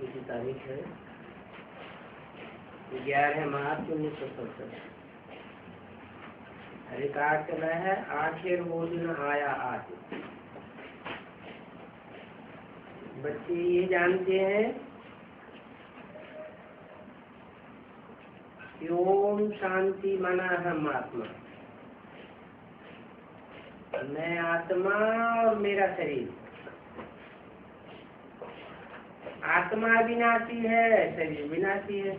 की तारीख है 11 मार्च 1970। रिकॉर्ड चला है आखिर वो दिन आया आज। बच्चे ये जानते हैं कि ओम शांति मना हम आत्मा, मैं आत्मा और मेरा शरीर। आत्मा विनाशी है, शरीर विनाशी है।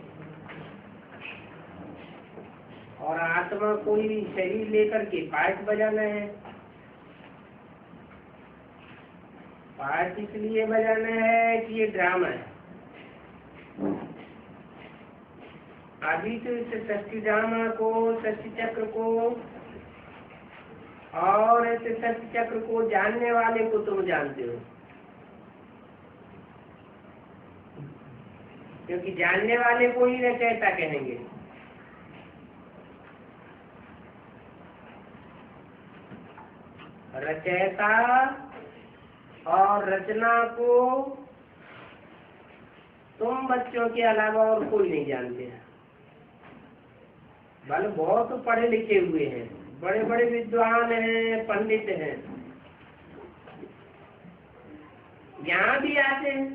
और आत्मा कोई शरीर लेकर के पार्ट बजाना है। पार्ट इसलिए बजाना है कि ये ड्रामा है। अभी तो इस षष्ठी ड्रामा को, षष्ठी चक्र को और इस षष्ठी चक्र को जानने वाले को तुम जानते हो, क्योंकि जानने वाले को ही रचयिता कहेंगे। रचयिता और रचना को तुम बच्चों के अलावा और कोई नहीं जानते हैं। भले बहुत पढ़े लिखे हुए हैं, बड़े बड़े विद्वान हैं, पंडित हैं, यहाँ भी आते हैं,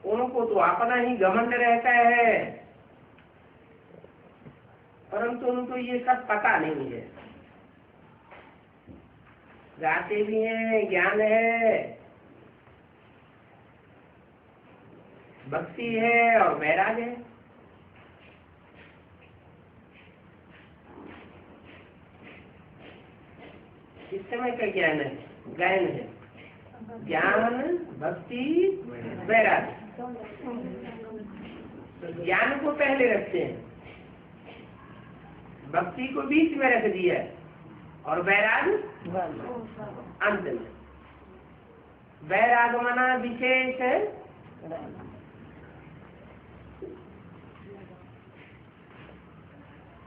उनको तो अपना ही घमंड रहता है, परंतु उनको ये सब पता नहीं है। गाते भी हैं, ज्ञान है, भक्ति है और वैराग्य है। इस समय का ज्ञान है, ज्ञान है, ज्ञान भक्ति वैराग्य। तो ज्ञान को पहले रखते हैं, भक्ति को बीच में रख दिया और वैराग्य अंत में। वैराग मना विशेष है,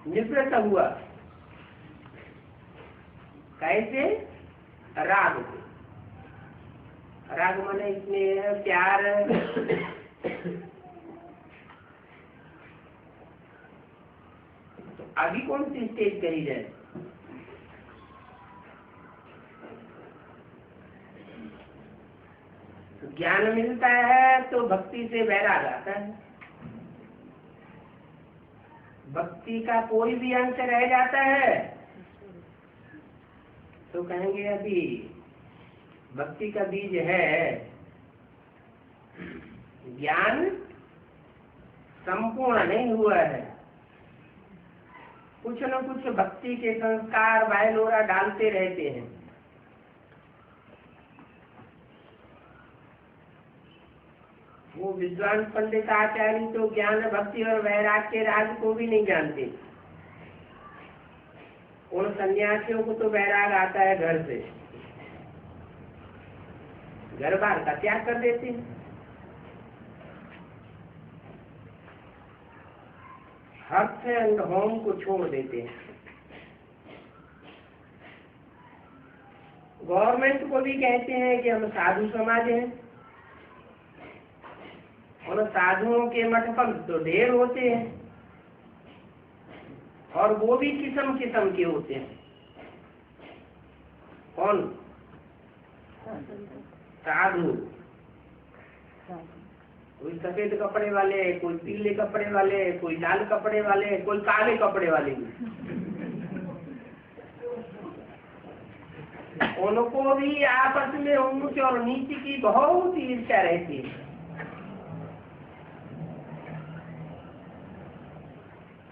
निवृत्त हुआ। कैसे? राग से। राग मना इसमें प्यार, तो अभी कौन सी स्टेज करी जाए? ज्ञान मिलता है तो भक्ति से वैराग आता है। भक्ति का कोई भी अंश रह जाता है तो कहेंगे अभी भक्ति का बीज है, ज्ञान संपूर्ण नहीं हुआ है। कुछ न कुछ भक्ति के संस्कार वायलोरा डालते रहते हैं। वो विद्वान पंडित आचार्य तो ज्ञान भक्ति और वैराग्य के राज को भी नहीं जानते। उन सन्यासियों को तो वैराग आता है घर से, घर बार का त्याग कर देते हैं। हर्थ एंड होम को छोड़ देते हैं। गवर्नमेंट को भी कहते हैं कि हम साधु समाज हैं, और साधुओं के मठ पर तो ढेर होते हैं, और वो भी किस्म किस्म के होते हैं। कौन? साधु। कोई सफेद कपड़े वाले, कोई पीले कपड़े वाले, कोई लाल कपड़े वाले, कोई काले कपड़े वाले भी। उनको भी आपस में ऊंच और नीच की बहुत ईर्ष्या रहती है।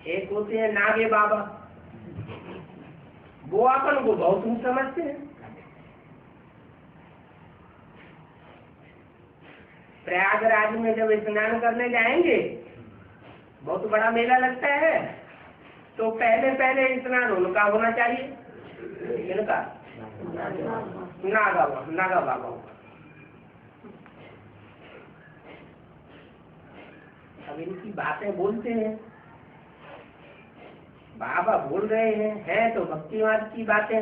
एक होते हैं नागे बाबा, वो अपन को बहुत ऊंच समझते हैं। प्रयागराज में जब स्नान करने जाएंगे, बहुत बड़ा मेला लगता है, तो पहले पहले स्नान उनका होना चाहिए। इनका नागा बाबा। अब इनकी बातें बोलते हैं, बाबा बोल रहे हैं तो भक्तिवाद की बातें,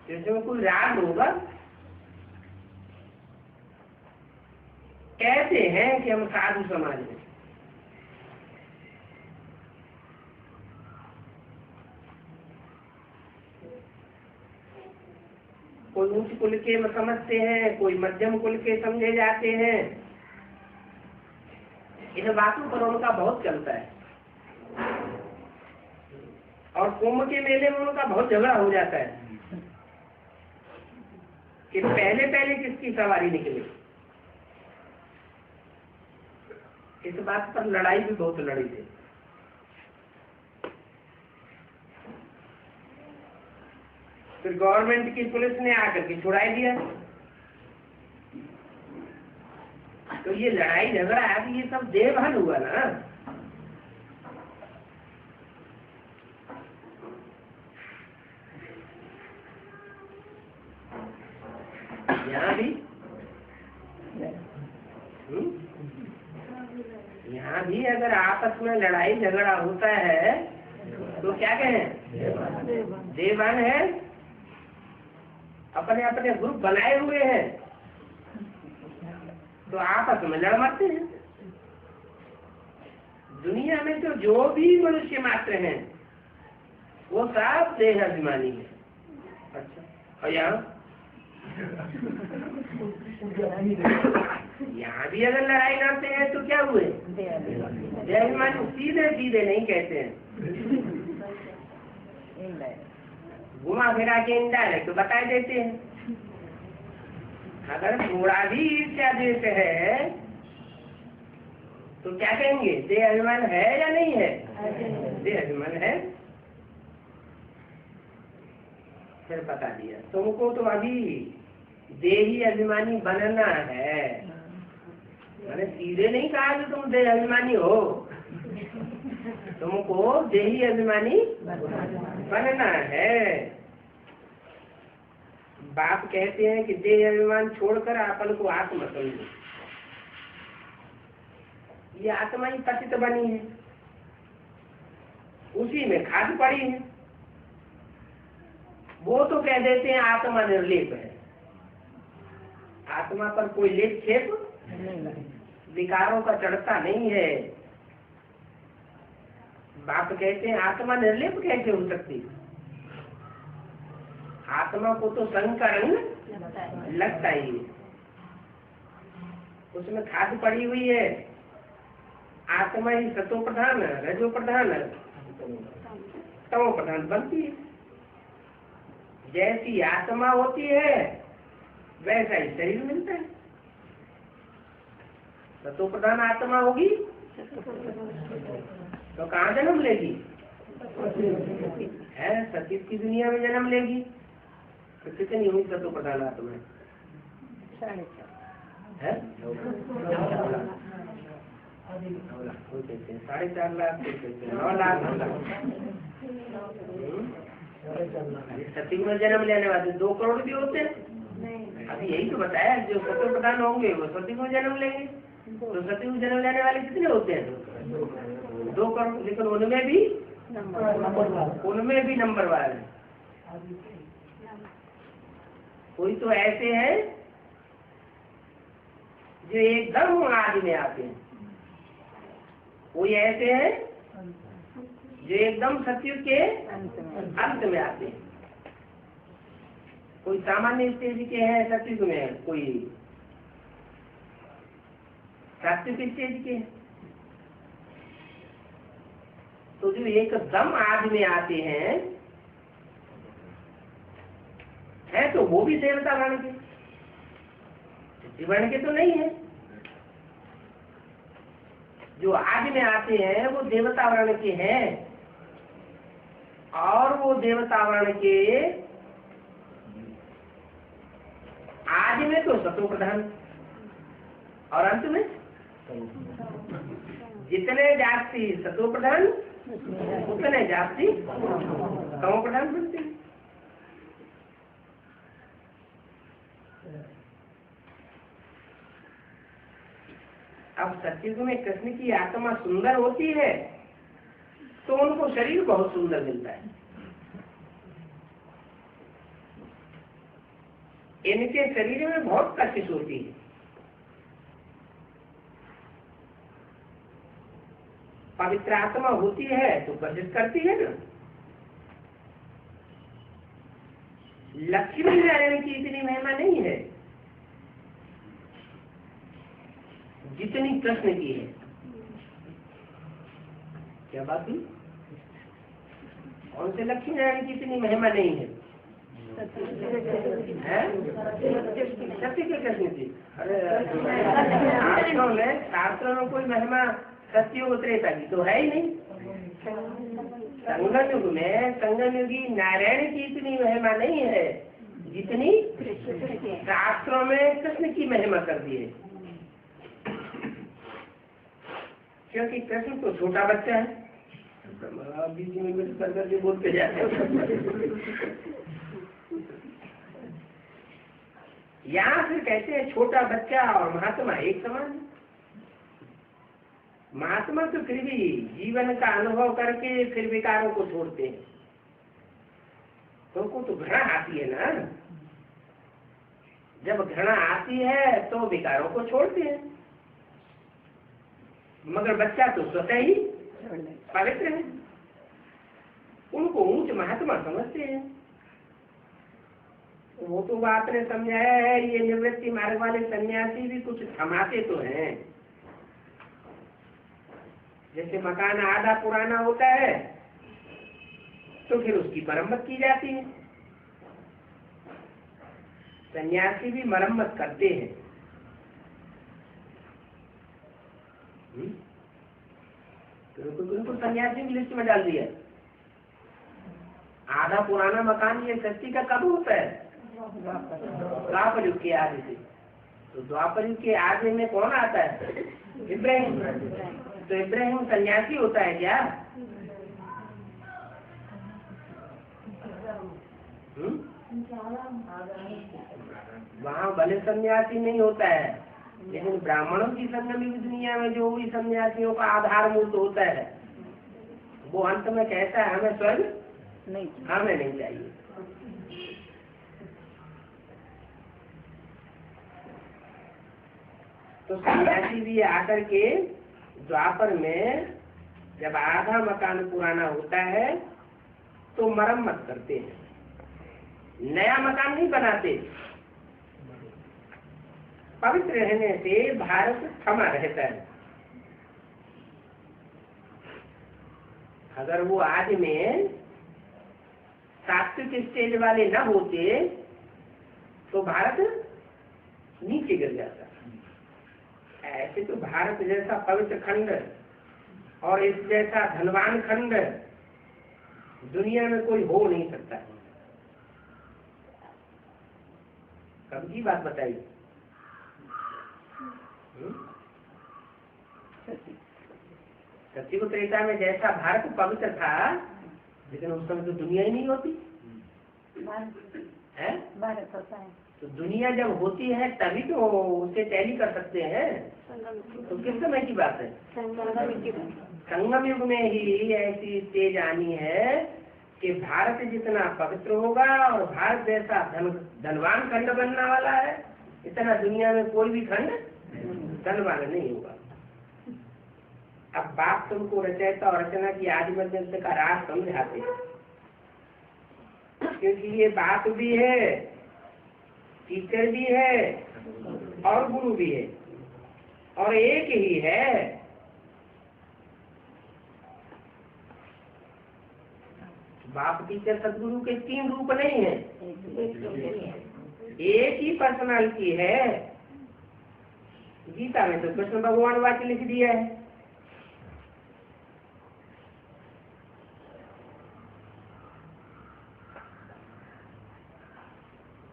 इसमें कोई राग होगा? कहते हैं कि हम साधु समाज में। कोई उच्च कुल के समझते हैं, कोई मध्यम कुल के समझे जाते हैं। इन बातों पर उनका बहुत चलता है, और कुंभ के मेले में उनका बहुत झगड़ा हो जाता है कि पहले पहले किसकी सवारी निकले। इस बात पर लड़ाई भी बहुत लड़ी थी। फिर गवर्नमेंट की पुलिस ने आकर के छुड़ाई दिया। तो ये लड़ाई झगड़ा है, ये सब देवहन हुआ ना। यहाँ भी अगर आपस में लड़ाई झगड़ा होता है तो क्या कहें? देवान है, अपने अपने ग्रुप बनाए हुए हैं, तो आपस में लड़ मरते हैं। दुनिया में तो जो भी मनुष्य मात्र हैं वो सब देह अभिमानी है। अच्छा, और यहाँ भी अगर लड़ाई करते हैं तो क्या हुए? देह अभिमानी। सीधे सीधे नहीं कहते हैं, घुमा फिरा के इनडायरेक्ट बता देते हैं। अगर थोड़ा भी ईर्ष्या देश है तो क्या कहेंगे? देह अभिमान है या नहीं है? देह अभिमान है। फिर बता दिया तुमको तो अभी देही अभिमानी बनना है। मैंने सीधे नहीं कहा कि तुम देह अभिमानी हो, तुमको देही अभिमानी बनना है। बाप कहते हैं कि देह अभिमान छोड़कर अपन को आत्मा समझो। ये आत्मा ही पतित बनी है, उसी में खाद पड़ी है। वो तो कह देते हैं आत्मा निर्लेप है। आत्मा पर कोई लेप छेप विकारों का चढ़ता नहीं है। बाप कहते हैं आत्मा निर्लेप कैसे हो सकती? आत्मा को तो संग का रंग लगता ही है, उसमें खाद पड़ी हुई है। आत्मा ही सतो प्रधान, रजो प्रधान, तमो प्रधान बनती है। जैसी आत्मा होती है वैसा ही शरीर मिलता है। सतो प्रधान आत्मा होगी तो कहाँ जन्म लेगी? है सतीत की दुनिया में जन्म लेगी। तो कितनी हुई सतो प्रधान आत्मा? है 4.5 लाख 9 लाख सतयुग में जन्म लेने वाले 2 करोड़ भी होते हैं। अभी यही तो बताया, जो सत्य प्रधान होंगे वो सतयुग में जन्म लेंगे। तो सतयुग में जन्म लेने वाले कितने होते हैं? 2 करोड़। लेकिन उनमें भी नंबर वाले। कोई तो ऐसे हैं जो एकदम आदि में आते हैं, कोई ऐसे हैं जो एकदम सतयुग के अंत में आते हैं। कोई सामान्य स्टेज के हैं सतयुग में, कोई सात्विक स्टेज के हैं। तो जो एकदम आदि में आते हैं है तो वो भी देवता वर्ण के, वर्ण के तो नहीं है। जो आदि में आते हैं वो देवता वर्ण के हैं, और वो देवता वर्ण के आदि में तो सतो प्रधान, और अंत में जितने जाति सतो प्रधान उतने जाति तमो प्रधान बनते हैं। अब सतयुग में कृष्ण की आत्मा सुंदर होती है तो उनको शरीर बहुत सुंदर मिलता है। इनके शरीर में बहुत कशिश होती है। पवित्र आत्मा होती है तो कशिश करती है ना। लक्ष्मी नारायण की इतनी महिमा नहीं है जितनी कृष्ण की है। क्या बात हुई? कौन से लक्ष्मी नारायण की इतनी महिमा नहीं है? सत्य के कृष्ण की। अरे शास्त्रों में कोई महिमा सत्युग त्रेता की तो है ही नहीं। संगम युग में संगम युगी नारायण की इतनी महिमा नहीं है जितनी शास्त्रों में कृष्ण की महिमा कर दी है। क्योंकि कृष्ण तो छोटा बच्चा है, बीच में मिनट करके बोलते जाते हैं। यहाँ फिर कहते हैं छोटा बच्चा और महात्मा एक समान है। महात्मा तो फिर भी जीवन का अनुभव करके फिर विकारों को छोड़ते हैं। तो उनको तो घृणा आती है ना, जब घृणा आती है तो विकारों को छोड़ते हैं। मगर बच्चा तो स्वतः ही पवित्र है, उनको ऊंच महात्मा समझते हैं। वो तो आपने समझाया है, ये निवृत्ति मार्ग वाले सन्यासी भी कुछ थमाते तो हैं। जैसे मकान आधा पुराना होता है तो फिर उसकी मरम्मत की जाती है। सन्यासी भी मरम्मत करते हैं। तो सन्यासी की लिस्ट में डाल दिया। आधा पुराना मकान ये सृष्टि का कब होता है? द्वापर युग के आदि से। तो द्वापर युग के आदि में कौन आता है? इब्राहिम। तो इब्राहिम सन्यासी होता है क्या? वहाँ भले सन्यासी नहीं होता है, लेकिन ब्राह्मणों की संगम युग दुनिया में जो भी सन्यासियों का आधार मूल तो होता है, वो अंत में कहता है हमें स्वर्ग नहीं, हमें नहीं चाहिए। तो सन्यासी भी आकर के द्वापर में जब आधा मकान पुराना होता है तो मरम्मत करते हैं, नया मकान नहीं बनाते। पवित्र रहने से भारत थमा रहता है। अगर वो आज में सात्विक स्टेज वाले न होते तो भारत नीचे गिर जाता। ऐसे तो भारत जैसा पवित्र खंड और इस जैसा धनवान खंड दुनिया में कोई हो नहीं सकता। कब की बात बताइए? सत्युग त्रेता में जैसा भारत पवित्र था, लेकिन उस समय तो दुनिया ही नहीं होती है। भारत होता है तो दुनिया जब होती है तभी तो उसे टैली कर सकते हैं। तो किस समय की बात है? संगम युग में ही ऐसी स्टेज आनी है कि भारत जितना पवित्र होगा और भारत जैसा धनवान खंड बनने वाला है, इतना दुनिया में कोई भी खंड धनवान नहीं होगा। अब बाप तुमको रचयिता और रचना की आदि मध्य का राज समझाते हैं, क्योंकि ये बाप भी है, टीचर भी है और गुरु भी है, और एक ही है। बाप टीचर सदगुरु के 3 रूप नहीं है, एक ही पर्सनालिटी है। गीता में तो कृष्ण भगवान वाक्य लिख दिया है।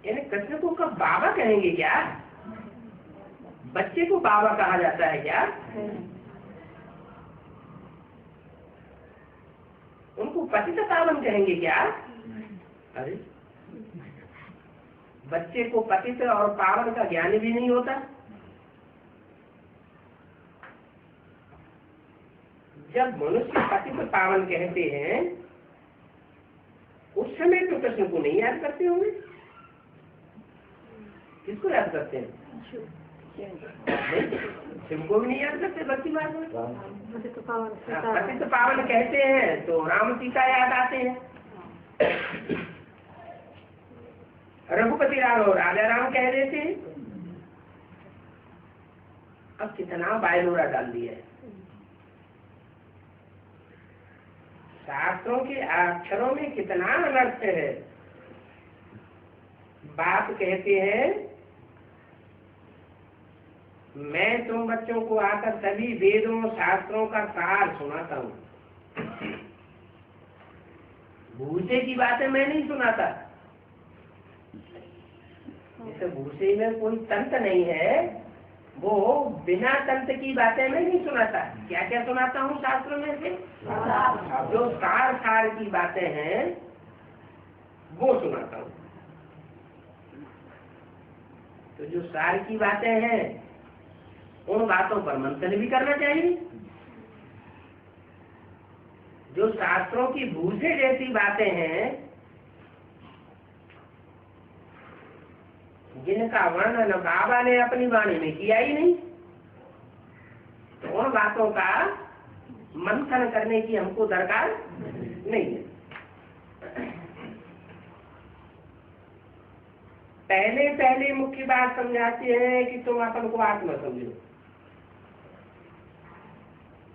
यानी कृष्ण को कब बाबा कहेंगे क्या? बच्चे को बाबा कहा जाता है क्या? उनको पतित पावन कहेंगे क्या? अरे बच्चे को पतित और पावन का ज्ञान भी नहीं होता। जब मनुष्य पतित पावन कहते हैं उस समय तो कृष्ण को नहीं याद करते होंगे। किसको याद करते हैं? शिव को भी नहीं याद करते। भक्ति मार्ग में पतित पावन कहते हैं तो राम सीता याद आते हैं। रघुपति राघव राजा राम कह देते हैं। अब कितना बायलोरा डाल दिया है। शास्त्रों के अक्षरों में कितना अनर्थ है। बाप कहते हैं मैं तुम बच्चों को आकर सभी वेदों शास्त्रों का सार सुनाता हूँ। भूसे की बातें मैं नहीं सुनाता। जैसे भूसे में कोई तंत्र नहीं है, वो बिना तंत्र की बातें मैं नहीं सुनाता। क्या क्या सुनाता हूँ शास्त्रों में से? जो सार की बातें हैं वो सुनाता हूँ। तो जो सार की बातें हैं उन बातों पर मंथन भी करना चाहिए। जो शास्त्रों की भूसे जैसी बातें हैं, जिनका वर्णन बाबा ने अपनी वाणी में किया ही नहीं, तो उन बातों का मंथन करने की हमको दरकार नहीं है। पहले मुख्य बात समझाते हैं कि तुम अपन को आत्मा समझो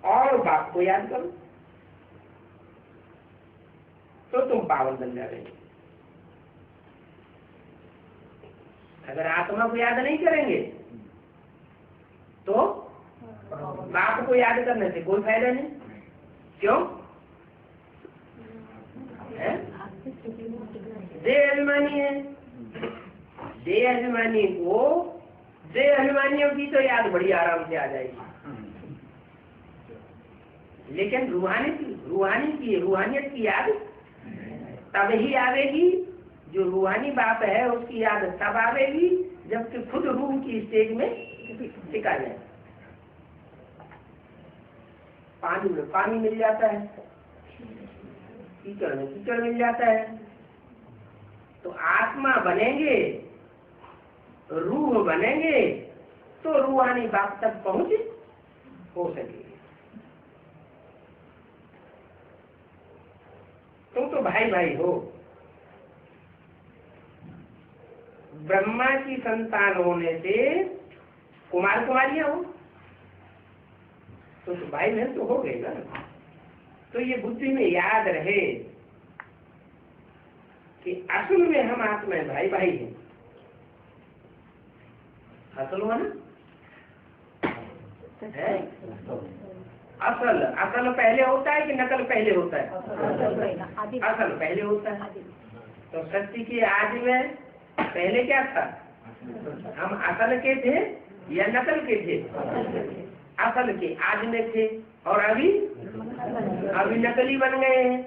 और बाप को याद करो तो तुम पावन बन जाएंगे। अगर आत्मा को याद नहीं करेंगे तो बाप को याद करने से कोई फायदा नहीं। क्यों? देह अभिमानी है। देह अभिमानी को देह अभिमानियों की तो याद बड़ी आराम से आ जाएगी, लेकिन रूहानियत की याद तब ही आवेगी। जो रूहानी बाप है उसकी याद तब आवेगी जबकि खुद रूह की स्टेज में टिका जाए। पानी में पानी मिल जाता है, कीचड़ में कीचड़ मिल जाता है। तो आत्मा बनेंगे, रूह बनेंगे तो रूहानी बाप तक पहुंच हो सकेगी। तुम तो भाई भाई हो। ब्रह्मा की संतान होने से कुमार कुमारियां हो तो भाई बहन तो हो गए ना। तो ये बुद्धि में याद रहे कि असल में हम आत्मा भाई भाई हैं। असल हुआ ना? असल पहले होता है कि नकल पहले होता है? असल पहले होता है। तो सत्य की आदि में पहले क्या था? हम असल के थे या नकल के थे? असल के आज में थे, और अभी नकली बन गए हैं।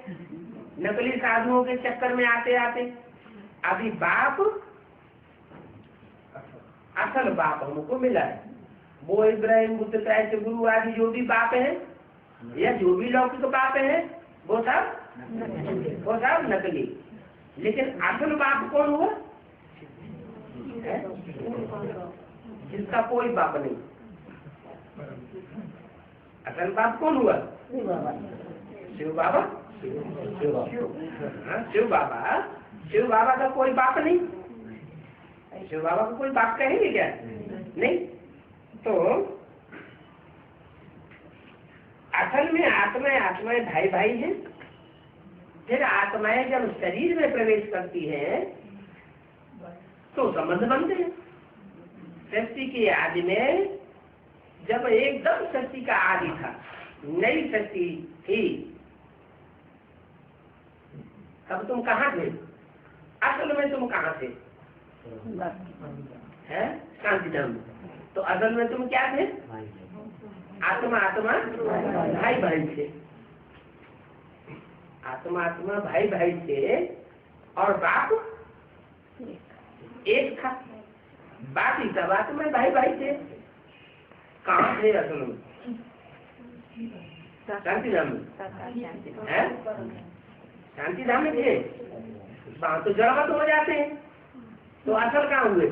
नकली साधुओं के चक्कर में आते आते अभी बाप असल बाप हमको मिला है। वो इब्राहिम, बुद्ध, क्राइस्ट, गुरु आदि जो भी बाप है या जो भी लौकिक बाप है वो सब नकली। लेकिन असल बाप कौन हुआ? जिसका कोई बाप नहीं। असल बाप कौन हुआ? शिव बाबा। शिव बाबा का कोई बाप नहीं। शिव बाबा को कोई बाप कहेंगे क्या? नहीं। तो असल में आत्माएं भाई भाई हैं। फिर आत्माएं जब शरीर में प्रवेश करती है तो संबंध बनते हैं। सृष्टि के आदि में जब एकदम सृष्टि का आदि था, नई सृष्टि थी, तब तुम कहाँ थे? असल में तुम कहाँ थे? है शांतिधाम। तो असल में तुम क्या थे? आत्मा भाई भाई थे। आत्मा भाई भाई थे और बाप एक था। बाकी सब आत्मा भाई भाई थे। कहाँ थे असल में? शांतिधाम में। शांतिधाम में थे। वहाँ तो जड़वत हो जाते हैं, तो असल कहाँ हुए?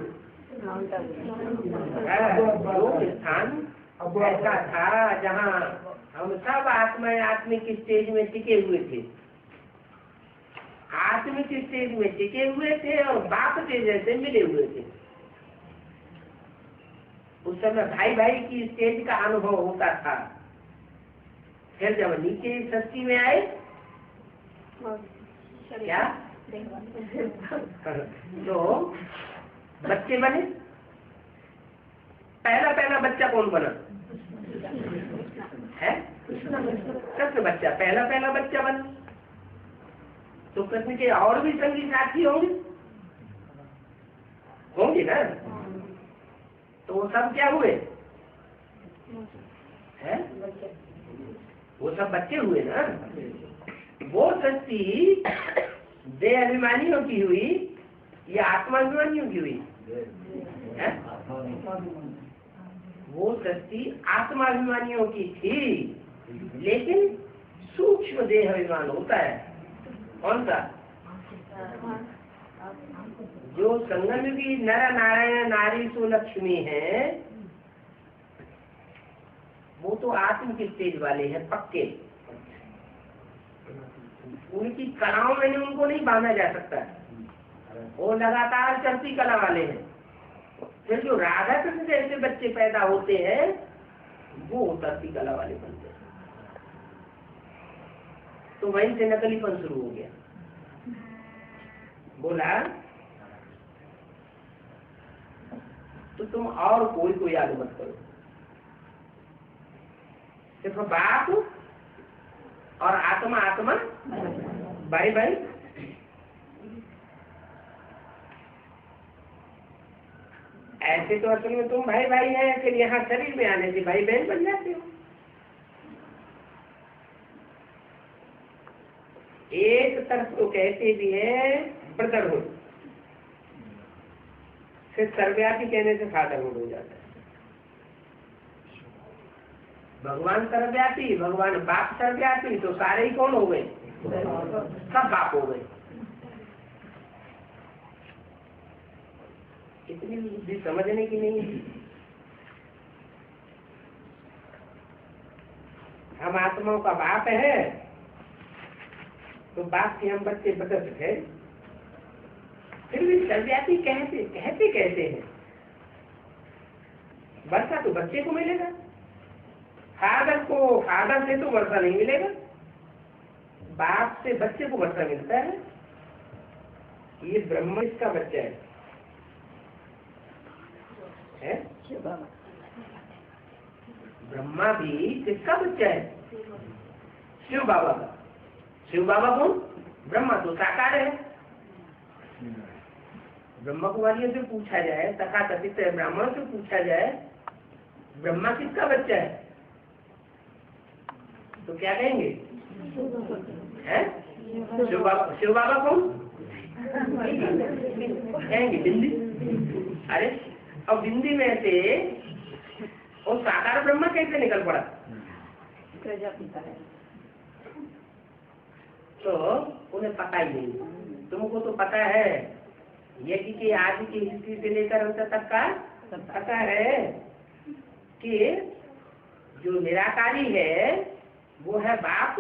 वो स्थान ऐसा था जहाँ हम सब आत्मिक स्टेज में टिके हुए थे। आत्मिक स्टेज में टिके हुए थे और बाप के जैसे मिले हुए थे। उस समय भाई भाई की स्टेज का अनुभव होता था। फिर जब नीचे सृष्टि में आए क्या तो बच्चे बने। पहला बच्चा कौन बना है? कृष्ण बच्चा पहला बच्चा बना। तो कृष्ण के और भी संगी साथी होंगे ना? तो वो सब क्या हुए हैं? वो सब बच्चे हुए ना। वो सृष्टि देह अभिमानियों की हुई या आत्मा अभिमानियों की हुई है? वो सृष्टि आत्मा अभिमानियों की थी, लेकिन सूक्ष्म देह अभिमान होता है। कौन सा? जो संगम की नर नारायण नारी सुलक्ष्मी है, वो तो आत्म की स्टेज वाले हैं पक्के। उनकी कलाओं में उनको नहीं बांधा जा सकता। वो लगातार चलती कला वाले हैं। फिर जो राधा कृष्ण जैसे बच्चे पैदा होते हैं वो उतरती कला वाले बनते हैं। तो वहीं से नकलीपन शुरू हो गया। बोला तो तुम और कोई को याद मत करो, सिर्फ बाप और आत्मा भाई भाई। ऐसे तो असल में तुम भाई भाई हैं, फिर यहाँ शरीर में आने से भाई बहन बन जाते हो। एक तरफ तो कहते भी है ब्रदरहुड, फिर सर्वव्यापी कहने से फादरहुड हो जाता है। भगवान सर्वव्यापी, भगवान बाप सर्वव्यापी, तो सारे ही कौन हो गए? सब बाप हो गए। इतनी बुद्धि समझने की नहीं है। हम आत्माओं का बाप है तो बाप के हम बच्चे बदल है। फिर भी सर्वव्यापी कहते हैं। वर्षा तो बच्चे को मिलेगा, फादर से तो वर्षा नहीं मिलेगा। बाप से बच्चे को वर्षा मिलता है। ये ब्रह्मा इसका बच्चा है? ब्रह्मा भी किसका बच्चा है? शिव बाबा का। शिव बाबा कौन? ब्रह्मा तो साकार है। ब्रह्मा कुमारियों से पूछा जाए, तथाकथित ब्राह्मण से पूछा जाए ब्रह्मा किसका बच्चा है? तो क्या कहेंगे? हैं? शिव बाबा कौन कहेंगे? बिंदी। अरे अब बिंदी में से और साकार ब्रह्मा कैसे निकल पड़ा? तो उन्हें पता ही नहीं। तुमको तो पता है यज्ञ की आदि की हिस्ट्री से लेकर अंत तक का पता है कि जो निराकारी है वो है बाप,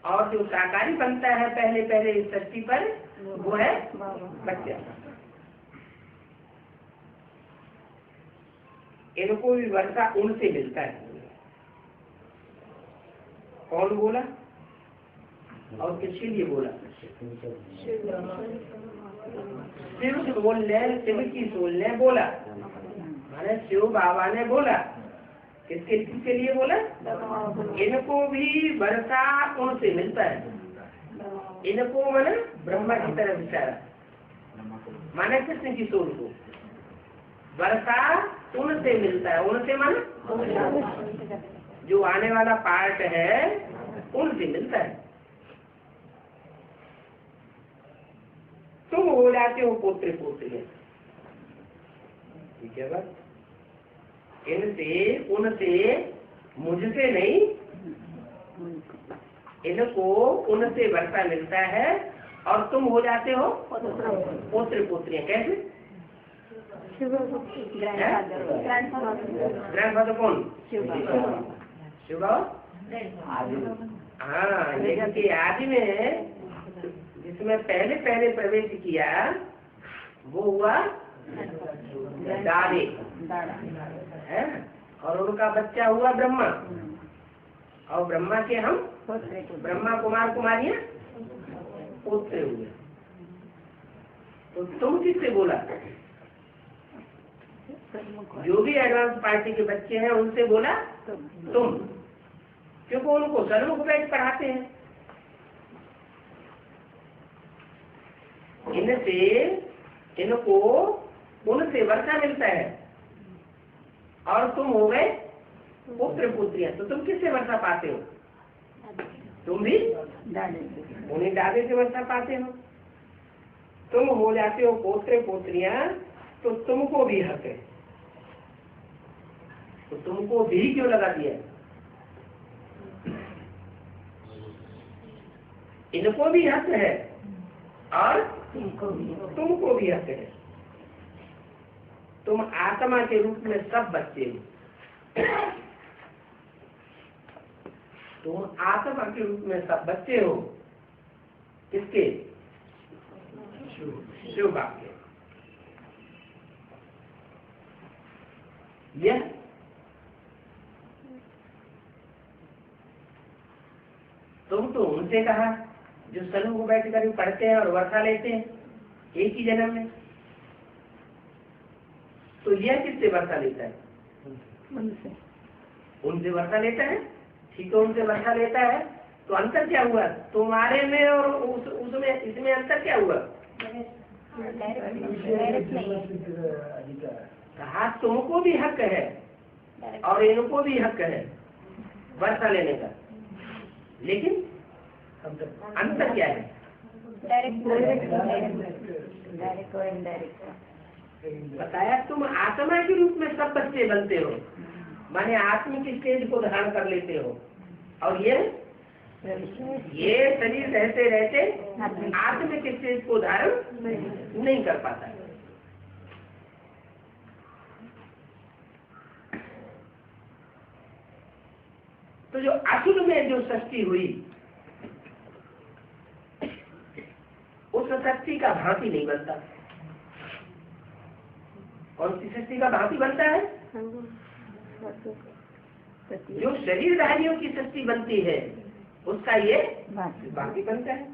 और जो साकारी बनता है पहले पहले इस सृष्टि पर वो है बच्चा। इनको भी वर्षा उनसे मिलता है। कौन बोला और किसके लिए बोला? शिव बोलने, शिव की सोलने बोला, माने शिव बाबा ने बोला। किसके किसके लिए बोला? इनको भी वर्षा उनसे मिलता है। इनको माने ब्रह्मा की तरह विचारा, माने कृष्ण की सोल को वर्षा उनसे मिलता है। उनसे माने जो आने वाला पार्ट है उनसे मिलता है। तुम हो जाते हो पोत्र पोत्री। ठीक है बात? इनसे उनसे मुझसे नहीं, इनको उनसे वर्षा मिलता है और तुम हो जाते हो पोत्र पोत्रियां। कैसे? ग्रैंडफादर कौन? शिव। हाँ, लेकिन आदि में जिसमें पहले पहले प्रवेश किया वो हुआ दादे है, और उनका बच्चा हुआ ब्रह्मा, और ब्रह्मा के हम ब्रह्मा कुमार कुमारियां पोते हुए। तो तुम किससे बोला? जो भी एडवांस पार्टी के बच्चे हैं उनसे बोला तुम, क्योंकि उनको सन्मुख बैठ पढ़ाते हैं। इनसे इनको उनसे वर्षा मिलता है और तुम हो गए पुत्र पुत्रियां। तो तुम किससे वर्षा पाते हो? तुम भी उन्हीं दादे से वर्षा पाते हो। तुम हो जाते हो पुत्र पुत्रियां, तो तुमको भी हक है। तो तुमको भी क्यों लगा दिया? इनको भी हक है और तुमको भी हक है। तुम आत्मा के रूप में सब बच्चे हो। तुम आत्मा के रूप में सब बच्चे हो। किसके? शिव बाप के। यह तुम तो उनसे कहा जो सलून को बैठ कर पढ़ते हैं और वर्षा लेते हैं एक ही जन्म में। तो यह किससे वर्षा लेता है? उनसे वर्षा लेता है। ठीक है, उनसे वर्षा लेता है। तो अंतर क्या हुआ तुम्हारे में और उसमें? इसमें अंतर क्या हुआ? कहा तुमको भी हक है और इनको भी हक है वर्षा लेने का, लेकिन अंतर क्या है? बताया तुम आत्मा के रूप में सब बच्चे बनते हो, माने आत्मिक स्टेज को धारण कर लेते हो, और ये शरीर रहते रहते आत्मिक स्टेज को धारण नहीं कर पाता है। तो जो असुर में जो सृष्टि हुई उस सृष्टि का भांति नहीं बनता। कौन सी सृष्टि का भांति बनता है? जो शरीरधारियों की सृष्टि बनती है उसका ये भांति बनता है।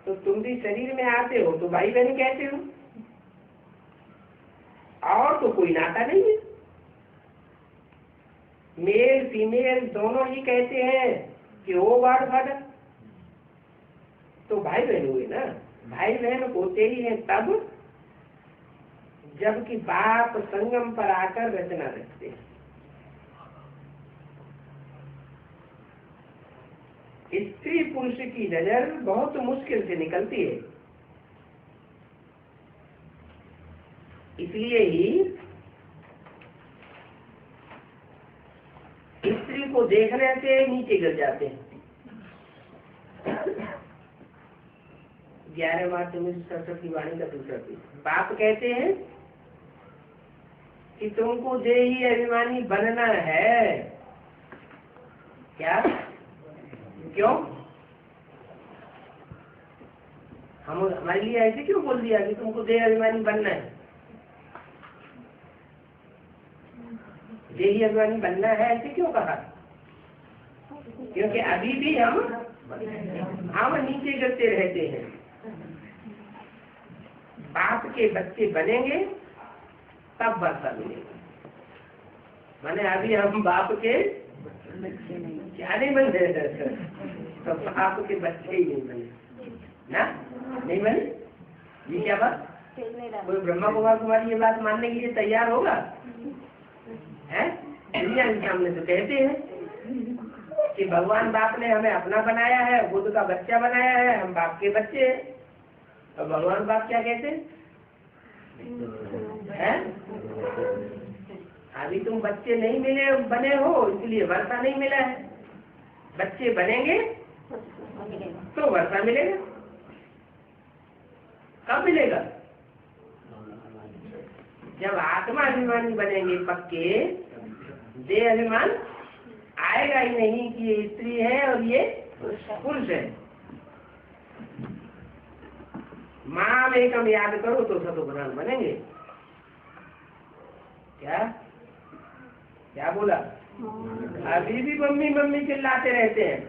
तो तुम भी शरीर में आते हो तो भाई बहन कहते हो, और तो कोई नाता नहीं है। मेल फीमेल दोनों ही कहते हैं कि ओ गॉड फादर, तो भाई बहन हुए ना। भाई बहन होते ही हैं तब जबकि बाप संगम पर आकर रचना रचते हैं। स्त्री पुरुष की नजर बहुत मुश्किल से निकलती है। इसलिए ही स्त्री को देखने से नीचे गिर जाते हैं। 11 मार्च 1967 की वाणी का दूसरा पीस। बाप कहते हैं कि तुमको देही अभिमानी बनना है। क्या? क्यों? हमारे लिए ऐसे क्यों बोल दिया कि तुमको देह अभिमानी बनना है? देही अभिमानी बनना है ऐसे क्यों कहा? क्योंकि अभी भी हम नीचे गिरते रहते हैं। बाप के बच्चे बनेंगे तब वर्षा मिलेगी। माने अभी हम बाप के क्या नहीं बने, तो बाप के बच्चे ही नहीं बने ना, नहीं बने। ये क्या बात? कोई ब्रह्मा कुमार कुमारी ये बात मानने के लिए तैयार होगा? है दुनिया के सामने तो कहते हैं कि भगवान बाप ने हमें अपना बनाया है, बुद्ध का बच्चा बनाया है, हम बाप के बच्चे हैं। तो भगवान बाप क्या कहते हैं? अभी तुम बच्चे नहीं मिले बने हो, इसलिए वर्षा नहीं मिला है। बच्चे बनेंगे तो वर्षा मिलेगा। कब मिलेगा? जब आत्मा अभिमानी बनेंगे पक्के, देह अभिमान आएगा ही नहीं कि ये स्त्री है और ये पुरुष है। माम एकम याद करो तो सतोप्रधान बनेंगे। क्या क्या बोला? अभी भी मम्मी मम्मी चिल्लाते रहते हैं।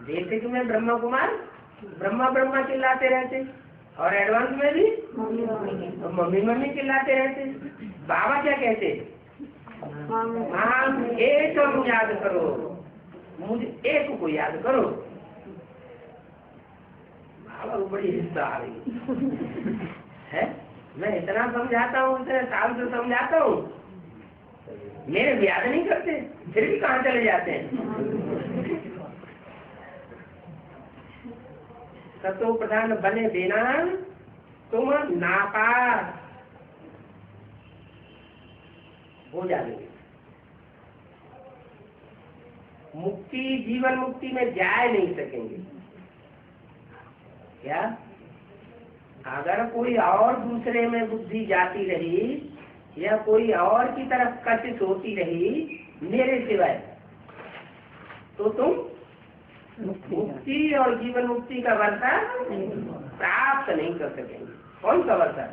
जैसे कि मैं ब्रह्मा कुमार ब्रह्मा ब्रह्मा चिल्लाते रहते, और एडवांस में भी मम्मी मम्मी चिल्लाते रहते। बाबा क्या कहते? माम एकम याद करो, मुझे एक को याद करो। बाबा को बड़ी हिस्सा आ रही है। मैं इतना समझाता हूँ, इतने साल से समझाता हूँ, मेरे भी याद नहीं करते, फिर भी कहाँ चले जाते हैं। सतो प्रधान बने देना तुम नापास हो जाएंगे। मुक्ति जीवन मुक्ति में जा नहीं सकेंगे। क्या? अगर कोई और दूसरे में बुद्धि जाती रही या कोई और की तरफ कशिश होती रही मेरे सिवाय, तो तुम मुक्ति और जीवन मुक्ति का वर्षा प्राप्त नहीं कर सकेंगे। कौन सा वर्षा?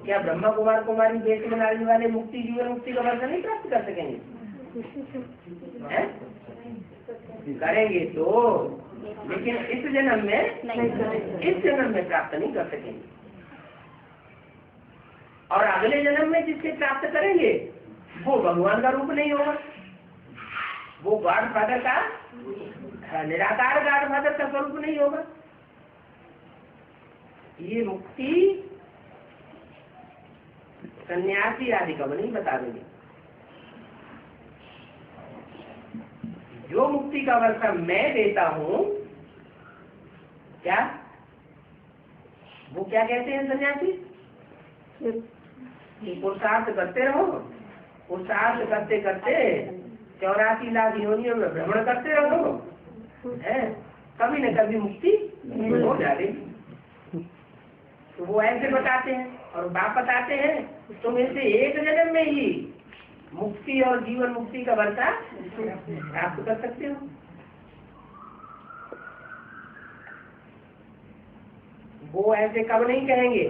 क्या ब्रह्मा कुमार कुमारी देश में नारी वाले मुक्ति जीवन मुक्ति का वर्षा नहीं प्राप्त कर सकेंगे? करेंगे तो, लेकिन इस जन्म में प्राप्त नहीं कर सकेंगे। और अगले जन्म में जिससे प्राप्त करेंगे वो भगवान का रूप नहीं होगा, वो गॉड फादर का निराकार गॉड फादर का स्वरूप नहीं होगा। ये मुक्ति सन्यासी आदि का नहीं बता देंगे। जो मुक्ति का वर्षा मैं देता हूँ, क्या वो क्या कहते हैं सन्यासी? पुरुषार्थ करते रहो, पुरुषार्थ करते करते 84 लाख योनियों में भ्रमण करते रहो, है कभी न कभी मुक्ति हो जाएगी। तो वो ऐसे बताते हैं, और बाप बताते हैं तुम इसे एक जन्म में ही मुक्ति और जीवन मुक्ति का वर्षा प्राप्त कर सकते हो। वो ऐसे कब नहीं कहेंगे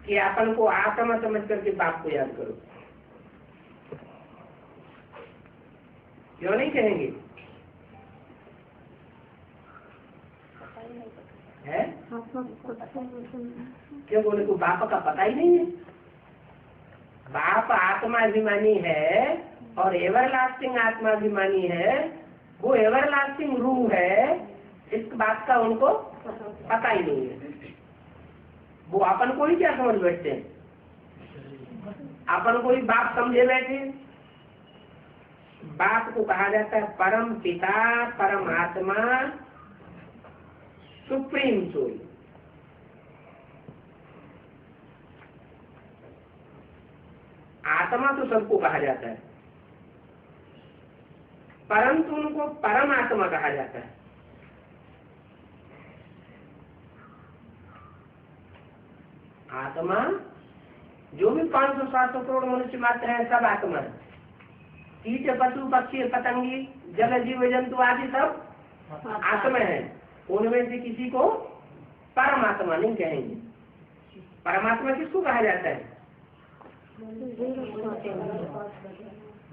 कि अपन को आत्मा समझ करके बाप को याद करो। क्यों नहीं कहेंगे? है क्यों? बोले को बाप का पता ही नहीं है। बाप आत्माभिमानी है और एवरलास्टिंग आत्माभिमानी है, वो एवरलास्टिंग रूह है, इस बात का उनको पता ही नहीं है। वो अपन को ही क्या समझ बैठते हैं, अपन को ही बाप समझे बैठे। बाप को कहा जाता है परम पिता, परमात्मा, सुप्रीम सोल। आत्मा तो सबको कहा जाता है, परंतु उनको परमात्मा कहा जाता है। आत्मा जो भी 500-700 करोड़ मनुष्य मात्र है, सब आत्मा है। कीट, पशु, पक्षी, पतंगी, जल जीव जंतु आदि सब आत्मा है। उनमें से किसी को परमात्मा नहीं कहेंगे। परमात्मा किसको कहा जाता है?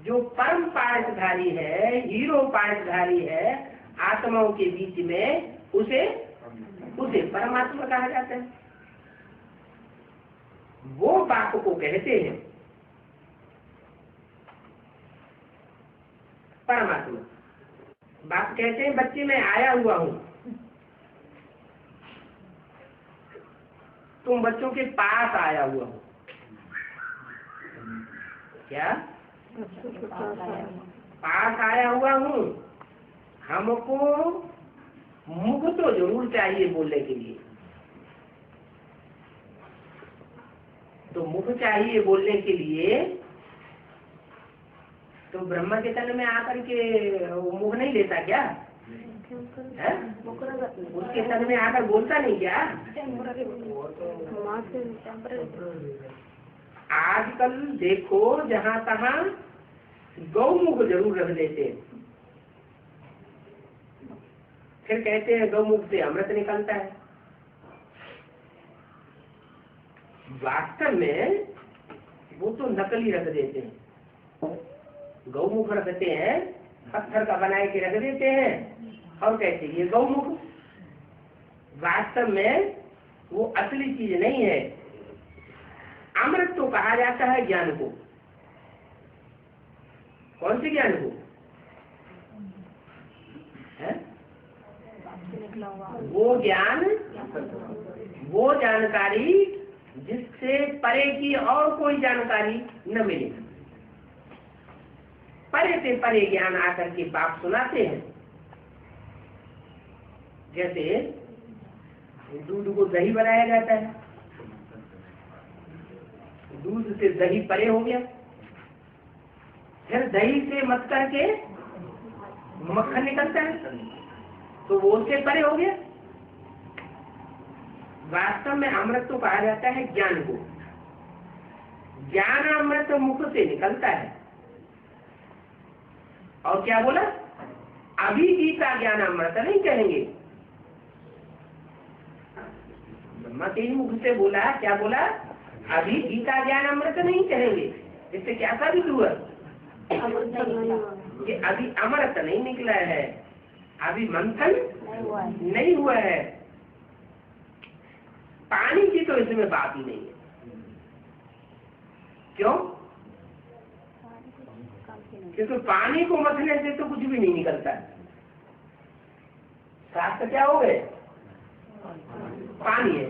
जो परम पाठधारी है, हीरो पाठधारी है आत्माओं के बीच में, उसे परमात्मा कहा जाता है। वो बाप को कहते हैं परमात्मा। बाप कहते हैं बच्चे मैं आया हुआ हूं, तुम बच्चों के पास आया हुआ हूं। क्या पास आया हुआ हूँ? हमको मुख तो जरूर चाहिए बोलने के लिए, तो मुख चाहिए बोलने के लिए, तो ब्रह्मा के तन में आकर के वो मुख नहीं लेता क्या है? उसके तन में आकर बोलता नहीं क्या? आजकल देखो जहाँ तहाँ गौमुख जरूर रख देते हैं, फिर कहते हैं गौमुख से अमृत निकलता है। वास्तव में वो तो नकली रख देते हैं। गौमुख रखते हैं, पत्थर का बना के रख देते हैं और कहते हैं ये गौमुख। वास्तव में वो असली चीज नहीं है। अमृत तो कहा जाता है ज्ञान को। कौन से ज्ञान को है? वो ज्ञान, वो जानकारी जिससे परे की और कोई जानकारी न मिले। परे से परे ज्ञान आकर के बाप सुनाते हैं। जैसे दूध को दही बनाया जाता है, दूध से दही परे हो गया, फिर दही से मत करके मक्खन निकलता है, तो वो उससे परे हो गया। वास्तव में अमृत तो कहा जाता है ज्ञान को। ज्ञान अमृत मुख से निकलता है। और क्या बोला? अभी गीता ज्ञान अमृत नहीं कहेंगे। ब्रह्मा तीन मुख से बोला, क्या बोला? अभी गीता ज्ञान अमृत नहीं कहेंगे। इससे क्या साबित हुआ कि अभी अमृत नहीं निकला है, अभी मंथन नहीं हुआ है। पानी की तो इसमें बात ही नहीं है। क्यों? क्योंकि पानी को मथने से तो कुछ भी नहीं निकलता। शास्त्र क्या हो गए? पानी है।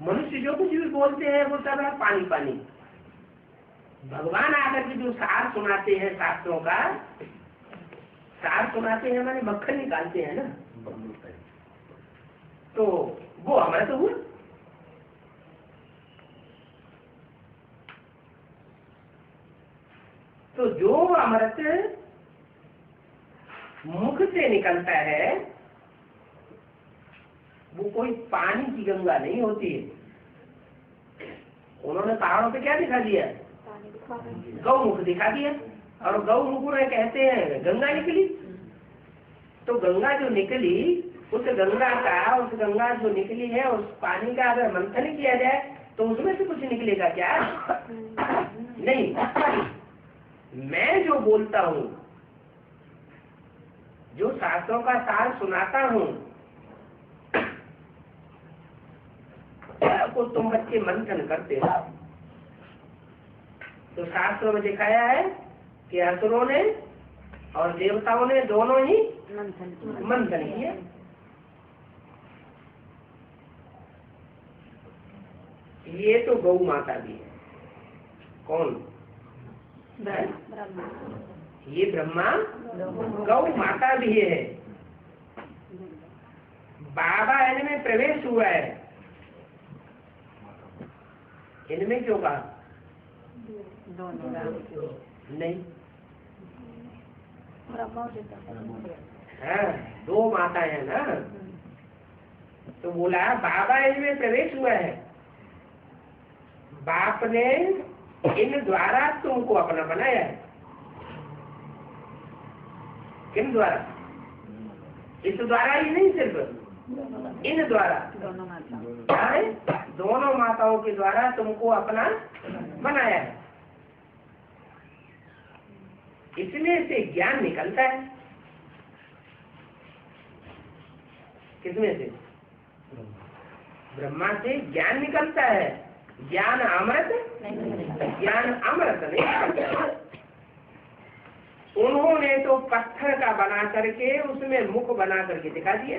मनुष्य जो कुछ भी बोलते हैं वो सब है पानी पानी। भगवान आकर के जो सार सुनाते हैं, शास्त्रों का सार सुनाते हैं, हमारे मक्खन निकालते हैं ना, तो वो अमृत हुआ। तो जो अमृत मुख से निकलता है वो कोई पानी की गंगा नहीं होती है। उन्होंने पहाड़ों पे क्या दिखा दिया? गौमुख दिखा दिया। और गौमुख में कहते हैं गंगा निकली। तो गंगा जो निकली, उस गंगा जो निकली है, उस पानी का अगर मंथन किया जाए तो उसमें से कुछ निकलेगा क्या? नहीं। मैं जो बोलता हूँ, जो शास्त्रों का सार सुनाता हूँ, को तुम बच्चे मंथन करते हो। तो शास्त्रों में दिखाया है कि असुरों ने और देवताओं ने दोनों ही मंथन किया। ये तो गौ माता भी है। कौन? ये ब्रह्मा गौ माता भी है। बाबा इनमें प्रवेश हुआ है। इनमें क्यों कहा? नहीं, हाँ, दो माता है ना, तो बोला बाबा इनमें प्रवेश हुआ है। बाप ने इन द्वारा तुमको अपना बनाया है। किन द्वारा? इस द्वारा ही नहीं, सिर्फ इन द्वारा, दोनों माताओं के द्वारा तुमको अपना बनाया है। इसमें से ज्ञान निकलता है। किसमें से? ब्रह्मा से ज्ञान निकलता है। ज्ञान अमृत, ज्ञान अमृत नहीं निकलता है। उन्होंने तो पत्थर का बना करके उसमें मुख बना करके दिखा दिए।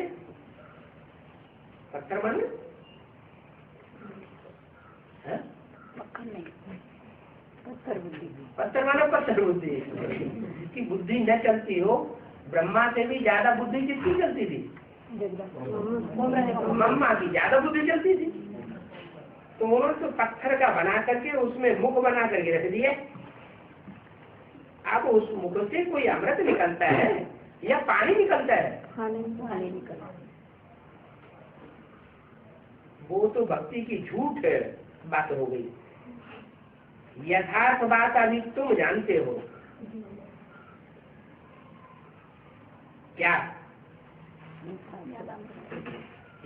पत्थर बन, पत्थर मानो पत्थर बुद्धि। जिसकी बुद्धि न चलती हो, ब्रह्मा से भी ज्यादा बुद्धि किसकी चलती थी? ब्रह्मा की ज्यादा बुद्धि चलती थी। तो उन्होंने तो पत्थर का बना करके उसमें मुख बना करके रख दिए। अब उस मुख से कोई अमृत निकलता है या पानी निकलता है? पानी निकलता है। वो तो भक्ति की झूठ बात हो गई। यथार्थ बात अभी तुम जानते हो क्या?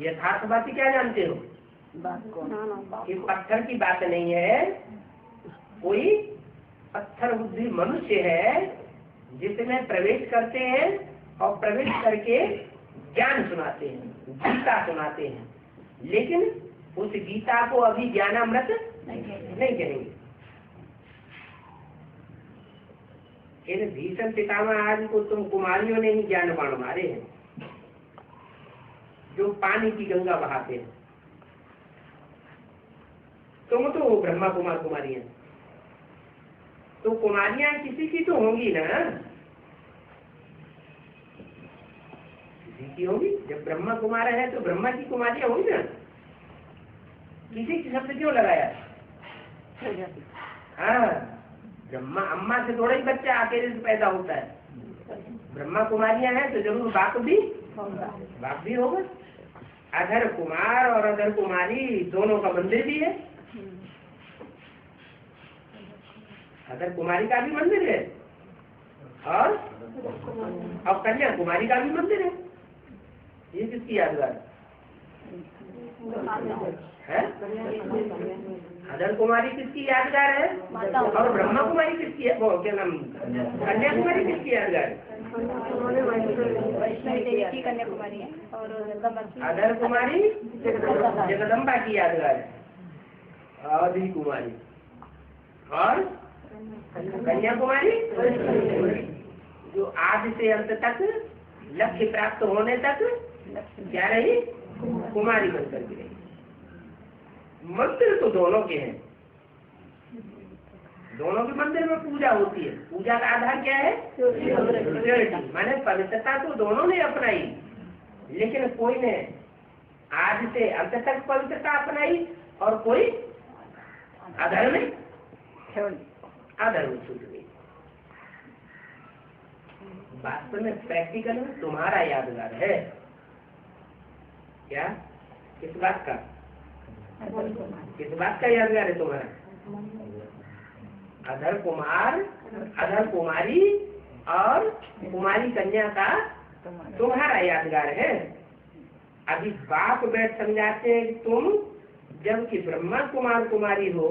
यथार्थ बात क्या जानते हो? कि पत्थर की बात नहीं है। कोई पत्थर बुद्धि मनुष्य है जिसमें प्रवेश करते हैं और प्रवेश करके ज्ञान सुनाते हैं, गीता सुनाते हैं। लेकिन उस गीता को अभी ज्ञानामृत नहीं कहेंगे। इन भीषण पितामह आदि को तुम कुमारियों ने ही ज्ञान बाण मारे हैं, जो पानी की गंगा बहाते हैं। तुम तो ब्रह्मा कुमार कुमारी हैं, तो कुमारियां किसी की तो होंगी ना, किसी की होगी। जब ब्रह्मा कुमार है तो ब्रह्मा की कुमारियां होंगी ना। किसी की शब्द क्यों लगाया? हाँ, ब्रह्मा अम्मा से थोड़ा ही बच्चा अकेले से पैदा होता है। ब्रह्मा कुमारियां हैं तो जरूर बाप भी होगा। अधर कुमार और अधर कुमारी दोनों का मंदिर भी है। अधर कुमारी का भी मंदिर है और कन्या कुमारी का भी मंदिर है। ये किसकी यादगार है? अधर कुमारी किसकी यादगार है और ब्रह्मा कुमारी किसकी है? वो क्या नाम, कन्या कुमारी किसकी यादगार है? कन्या कुमारी है और अधर कुमारी जगदम्बा की यादगार है। आदि कुमारी और कन्या कुमारी जो आदि से अंत तक लक्ष्य प्राप्त होने तक क्या रही? कुमारी बनकर के रही। मंदिर तो दोनों के हैं, दोनों के मंदिर में पूजा होती है। पूजा का आधार क्या है? प्योरिटी, माने पवित्रता तो दोनों ने अपनाई, लेकिन कोई ने आज से अंत तक पवित्रता अपनाई और कोई अधर्म में छूट गई। वास्तव में प्रैक्टिकल में तुम्हारा यादगार है क्या? किस बात का? किस बात का यादगार है तुम्हारा? अधर कुमार, अधर कुमारी और कुमारी कन्या का तुम्हारा यादगार है। अभी बाप बैठ समझाते हैं तुम जबकि ब्रह्मा कुमार कुमारी हो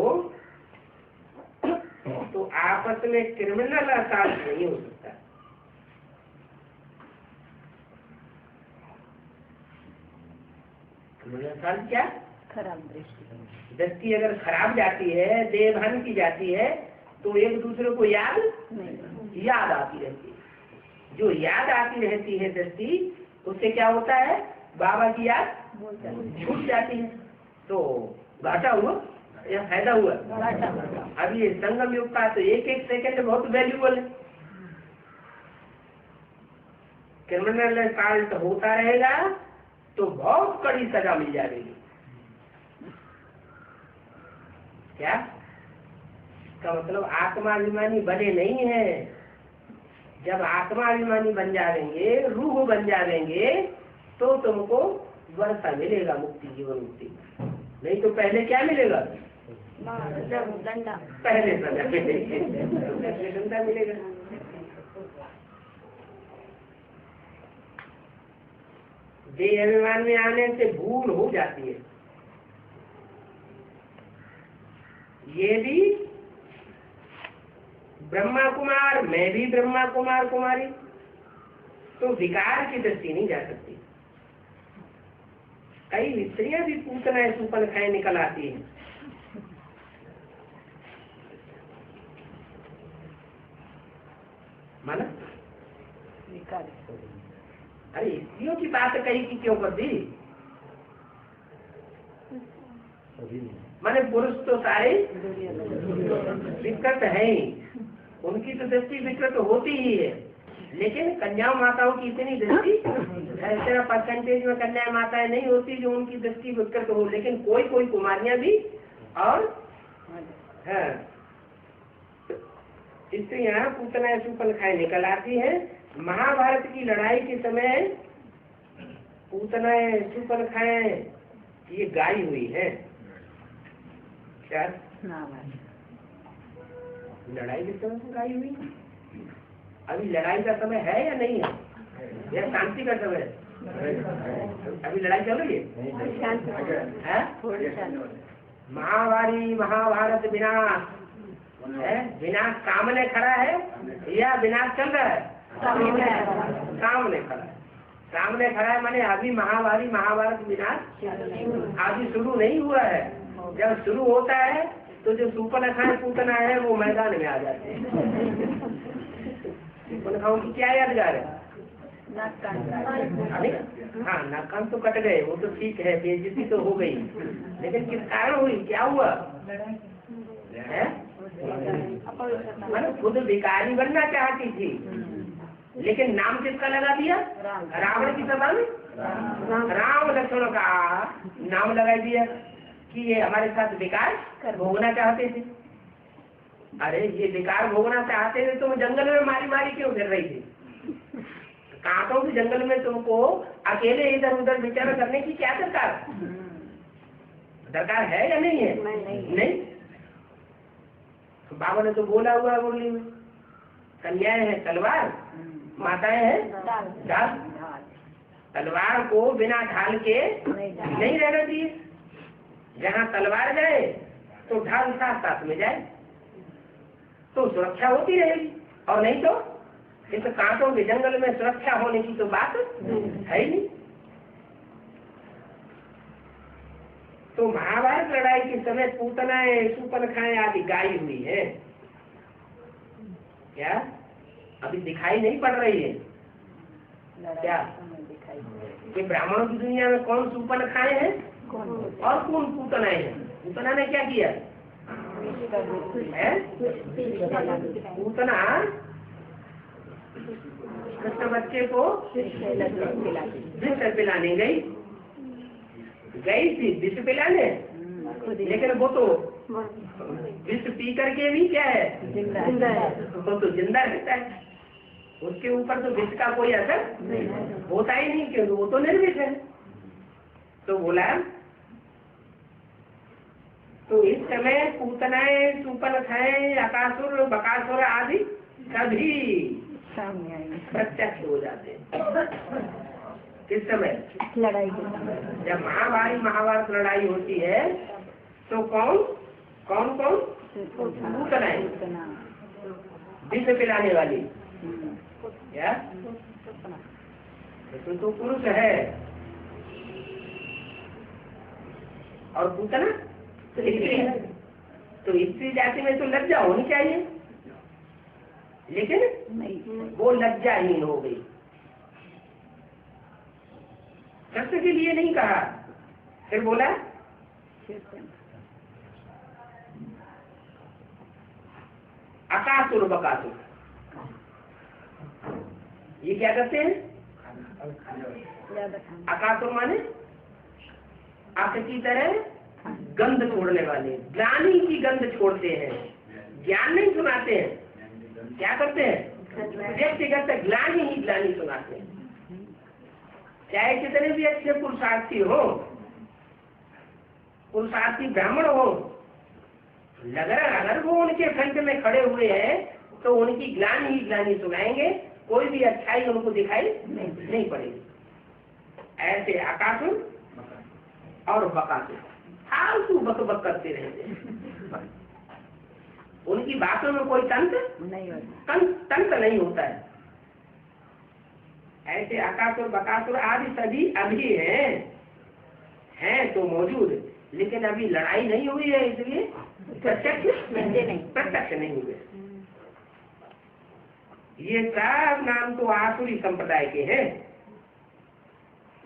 तो आपस में क्रिमिनल असाल नहीं हो सकता। क्रिमिनल क्या? खराब दृष्टि अगर खराब जाती है, देवभान की जाती है, तो एक दूसरे को याद आती रहती है। जो याद आती रहती है दृष्टि, उससे क्या होता है? बाबा की याद छूट जाती है, तो घाटा हुआ या फायदा हुआ? अब ये संगम युग का तो एक एक सेकंड बहुत वैल्यूबल है। क्रिमिनल असॉल्ट होता रहेगा तो बहुत कड़ी सजा मिल जाएगी। क्या इसका मतलब आत्माभिमानी बने नहीं है। जब आत्माभिमानी बन जाएंगे, रूह बन जाएंगे, तो तुमको वर्षा मिलेगा, मुक्ति, जीवन मुक्ति। नहीं तो पहले क्या मिलेगा? दंडा। पहले सजा पहले दंडा मिलेगा। देह अभिमान में आने से भूल हो जाती है। ये भी ब्रह्मा कुमार, मैं भी ब्रह्मा कुमार कुमारी, तो विकार की दृष्टि नहीं जा सकती। कई स्त्रियां भी पूतना सुपन खाए निकल आती है। माना विकार। अरे स्त्रियों की बात कही कि क्यों कर दी? माने पुरुष तो सारे विकृत है ही, उनकी तो दृष्टि विकृत होती ही है। लेकिन कन्या माताओं की इतनी दृष्टि, ऐसा परसेंटेज में कन्या माताएं नहीं होती जो उनकी दृष्टि विकृत हो, लेकिन कोई कोई कुमारियां भी और स्त्रियां पूतना सुपन खाए निकल आती है। महाभारत की लड़ाई के समय पूतना सुपन खाए ये गाय हुई है। क्या लड़ाई के समय गाय हुई? अभी लड़ाई का समय है या नहीं है? या शांति का समय है? अभी लड़ाई चल रही है? महाभारत विनाश है। विनाश सामने खड़ा है या विनाश चल रहा है? सामने खड़ा है। सामने खड़ा है माने अभी महाभारत विनाश अभी शुरू नहीं हुआ है। जब शुरू होता है तो जो सुपनखाएं पूतना है वो मैदान में आ जाते हैं। सुपनखाओं की क्या यादगार है? हाँ, नाक कान तो कट गए, वो तो ठीक है, बेइज्जती तो हो गई, लेकिन किस कारण हुई? क्या हुआ है? मैंने खुद भिखारी बनना चाहती थी, लेकिन नाम किसका लगा दिया? रावण की सभा में राम लक्ष्मण का नाम लगा दिया कि ये हमारे साथ विकार भोगना चाहते थे। अरे ये विकार भोगना चाहते थे, तुम जंगल में मारी मारी क्यों फिर रही थी? कांटों के जंगल में तुमको अकेले इधर उधर विचार करने की क्या दरकार है या नहीं है? नहीं। बाबा ने तो बोला हुआ है मुरली में, कन्याएं है तलवार, माताएं हैं ढाल। तलवार को बिना ढाल के नहीं रहना चाहिए। जहाँ तलवार जाए तो ढाल साथ साथ में जाए तो सुरक्षा होती रहेगी, और नहीं तो इस कांटों के जंगल में सुरक्षा होने की तो बात है ही नहीं। तो महाभारत लड़ाई के समय पूतनाएं सुपनखाएं आदि गाई हुई है। क्या अभी दिखाई नहीं पड़ रही है क्या? कि ब्राह्मणों की दुनिया में कौन सुपनखाएं हैं और कौन पूतनाएं हैं? पूतना ने क्या किया है? पूतना कृष्ण बच्चे को विष पिलाने गई थी, विष पिलाने, लेकिन वो तो विष पी करके भी क्या है? वो तो जिंदा रहता है, उसके ऊपर तो विष का कोई असर होता ही नहीं, क्योंकि वो तो निर्विष है। तो बोला तो इस समय पूतनाएं सुपनखाएं अकासुर बकासुर आदि सभी प्रत्यक्ष हो जाते हैं। किस समय? लड़ाई। जब महाभारत लड़ाई होती है तो कौन पूतनाएं विष पिलाने वाली, क्या तो पुरुष है और पूतना स्त्री है। तो स्त्री जाति में तो लज्जा होनी चाहिए, लेकिन वो लज्जाहीन हो गई। कष्ट के लिए नहीं कहा, फिर बोला अकासुर बकासुर, ये क्या करते हैं? ज्यादा खाना। अकासुर माने अक की तरह गंध छोड़ने वाले, ज्ञानी की गंध छोड़ते हैं, ज्ञान नहीं सुनाते हैं। क्या करते हैं? व्यक्तिगत ग्लानि ही ग्लानि सुनाते हैं। चाहे कितने भी अच्छे पुरुषार्थी हो, पुरुषार्थी ब्राह्मण हो, अगर वो उनके फ्रंट में खड़े हुए हैं तो उनकी ग्लानि ही ग्लानि सुनाएंगे, कोई भी अच्छाई उनको दिखाई नहीं पड़ेगी। ऐसे अकासुर और बकासुर फालतू बक बक करते रहते हैं, उनकी बातों में कोई तंत्र नहीं होता है। ऐसे अकासुर बकासुर आदि सभी अभी हैं तो मौजूद, लेकिन अभी लड़ाई नहीं हुई है, इसलिए प्रत्यक्ष नहीं हुए। ये सब नाम तो आसुरी संप्रदाय के हैं।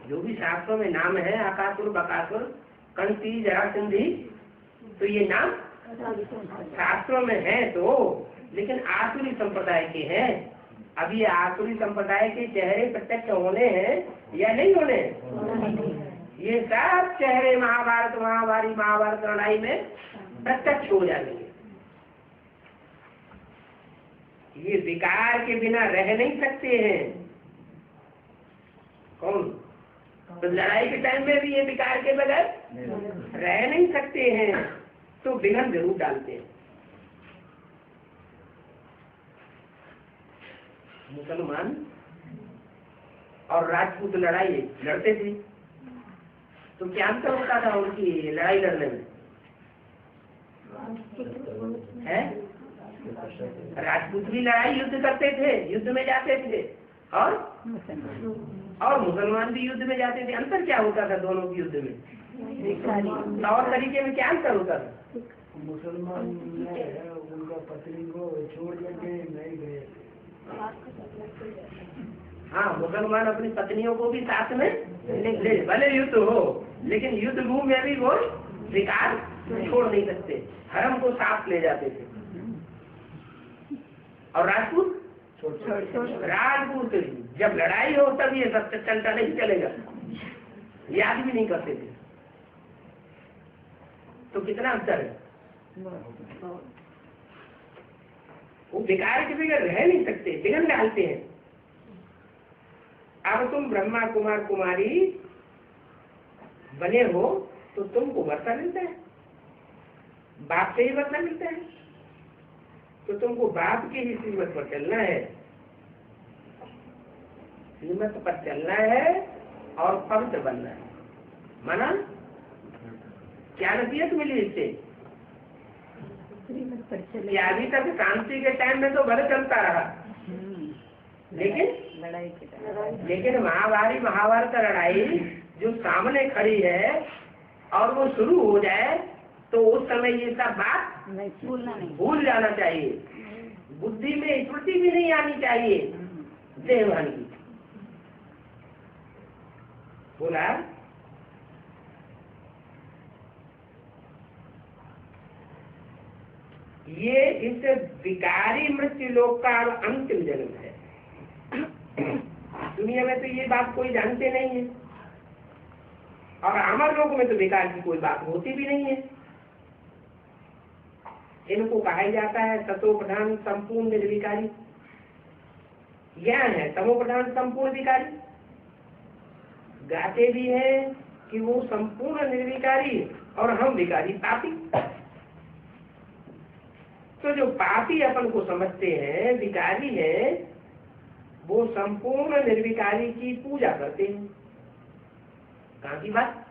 जो भी शास्त्रों में नाम है अकासुर बकासुर कंसी जरासंधि, तो ये नाम शास्त्रों में है तो, लेकिन आसुरी संप्रदाय के हैं। अब ये आसुरी संप्रदाय के चेहरे प्रत्यक्ष होने हैं या नहीं होने? ये सब चेहरे महाभारत लड़ाई में प्रत्यक्ष हो जाएंगे। ये विकार के बिना रह नहीं सकते हैं। कौन? तो लड़ाई के टाइम में भी ये विकार के बगैर रह नहीं सकते हैं, तो विघ्न जरूर डालते हैं। मुसलमान और राजपूत लड़ाई लड़ते थे, तो क्या अंतर होता था उनकी लड़ाई लड़ने में? है? राजपूत भी लड़ाई युद्ध करते थे, युद्ध में जाते थे, और मुसलमान भी युद्ध में जाते थे। अंतर क्या होता था दोनों के युद्ध में? और तरीके में क्या अंतर होता था? मुसलमान उनका पत्नी को छोड़ करके नहीं गए। हाँ, मुसलमान अपनी पत्नियों को भी साथ में ले, भले युद्ध हो, लेकिन युद्ध भूमि में भी वो विकार छोड़ नहीं सकते, हरम को साथ ले जाते थे। और राजपूत जब लड़ाई हो तब ये सब चलता नहीं चलेगा, याद भी नहीं करते थे। तो कितना अंतर है? वो विकार के बगैर रह नहीं सकते, विघ्न डालते हैं। अब तुम ब्रह्मा कुमार कुमारी बने हो तो तुमको वर्षा मिलता है, बाप से ही वर्षा मिलता है, तो तुमको बाप की ही श्रीमत पर चलना है, श्रीमत पर चलना है और पवित्र बनना है। माना क्या नसीहत मिली इससे? कि अभी तक शांति के टाइम में तो भले चलता रहा, लेकिन महाभारत लड़ाई जो सामने खड़ी है और वो शुरू हो जाए तो उस समय ये सब बात भूल जाना चाहिए, बुद्धि में स्मृति भी नहीं आनी चाहिए देहभान की। बोला ये इस विकारी मृत्यु लोक का अंतिम जन्म है। दुनिया में तो ये बात कोई जानते नहीं है, और अमर लोक में तो विकार की कोई बात होती भी नहीं है। इनको कहा जाता है सतो प्रधान संपूर्ण निर्विकारी, ज्ञान है तमो प्रधान संपूर्ण विकारी। गाते भी है कि वो संपूर्ण निर्विकारी और हम विकारी पापी। तो जो पापी अपन को समझते हैं विकारी है, वो संपूर्ण निर्विकारी की पूजा करते हैं। कहाँ की बात?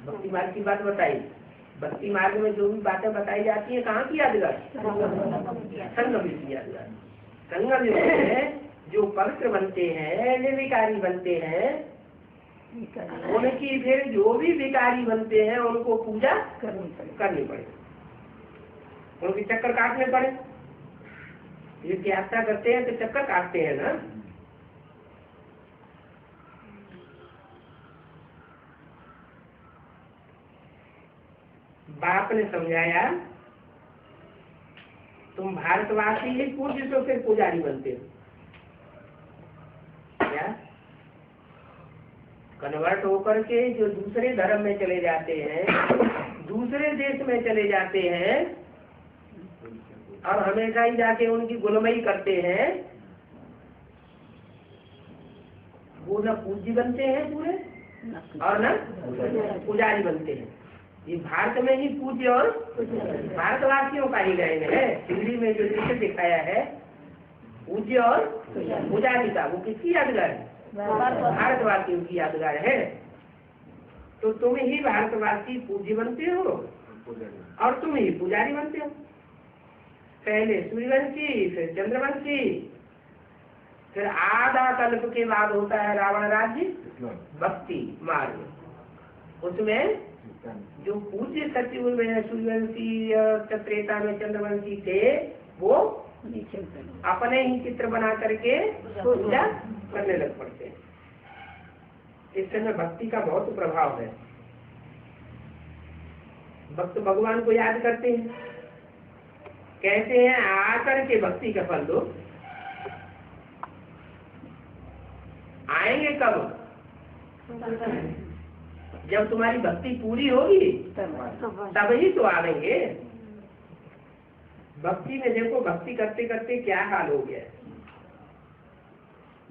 भक्ति मार्ग की बात बताई। भक्ति मार्ग में जो भी बातें बताई जाती है कहाँ की यादगार? संगम की यादगार। संगम जो है, जो पवित्र बनते हैं, निर्विकारी बनते हैं, उनकी फिर जो भी विकारी बनते हैं उनको पूजा करनी पड़े, उनके चक्कर काटने पड़े। ये यात्रा करते हैं तो चक्कर काटते हैं ना। बाप ने समझाया तुम भारतवासी ही पूज्य तो फिर पुजारी बनते हो क्या? कन्वर्ट होकर के जो दूसरे धर्म में चले जाते हैं, दूसरे देश में चले जाते हैं और हमेशा ही जाके उनकी गुलामी करते हैं, वो न पूज्य बनते हैं पूरे और न पुजारी बनते हैं। ये भारत में ही पूज्य और भारतवासियों का ही गायन है। हिंदी में जो लिख दिखाया है पूज्य और पुजारी का, वो किसकी यादगार है? भारतवासियों की यादगार है। तो तुम ही भारतवासी पूज्य बनते हो और तुम ही पुजारी बनते हो। पहले सूर्यवंशी, फिर चंद्रवंशी, फिर आधा कल्प के बाद होता है रावण राज्य भक्ति मार्ग। उसमें जो पूज्य सचिव में सूर्यवंशी त्रेता में चंद्रवंशी थे, वो अपने ही चित्र बना करके पूजा करने लग पड़ते हैं। इस समय भक्ति का बहुत प्रभाव है। भक्त भगवान को याद करते हैं, कहते हैं आकर के भक्ति का फल दो। आएंगे कब? जब तुम्हारी भक्ति पूरी होगी तब ही तो आएंगे। भक्ति में देखो, भक्ति करते करते क्या हाल हो गया है।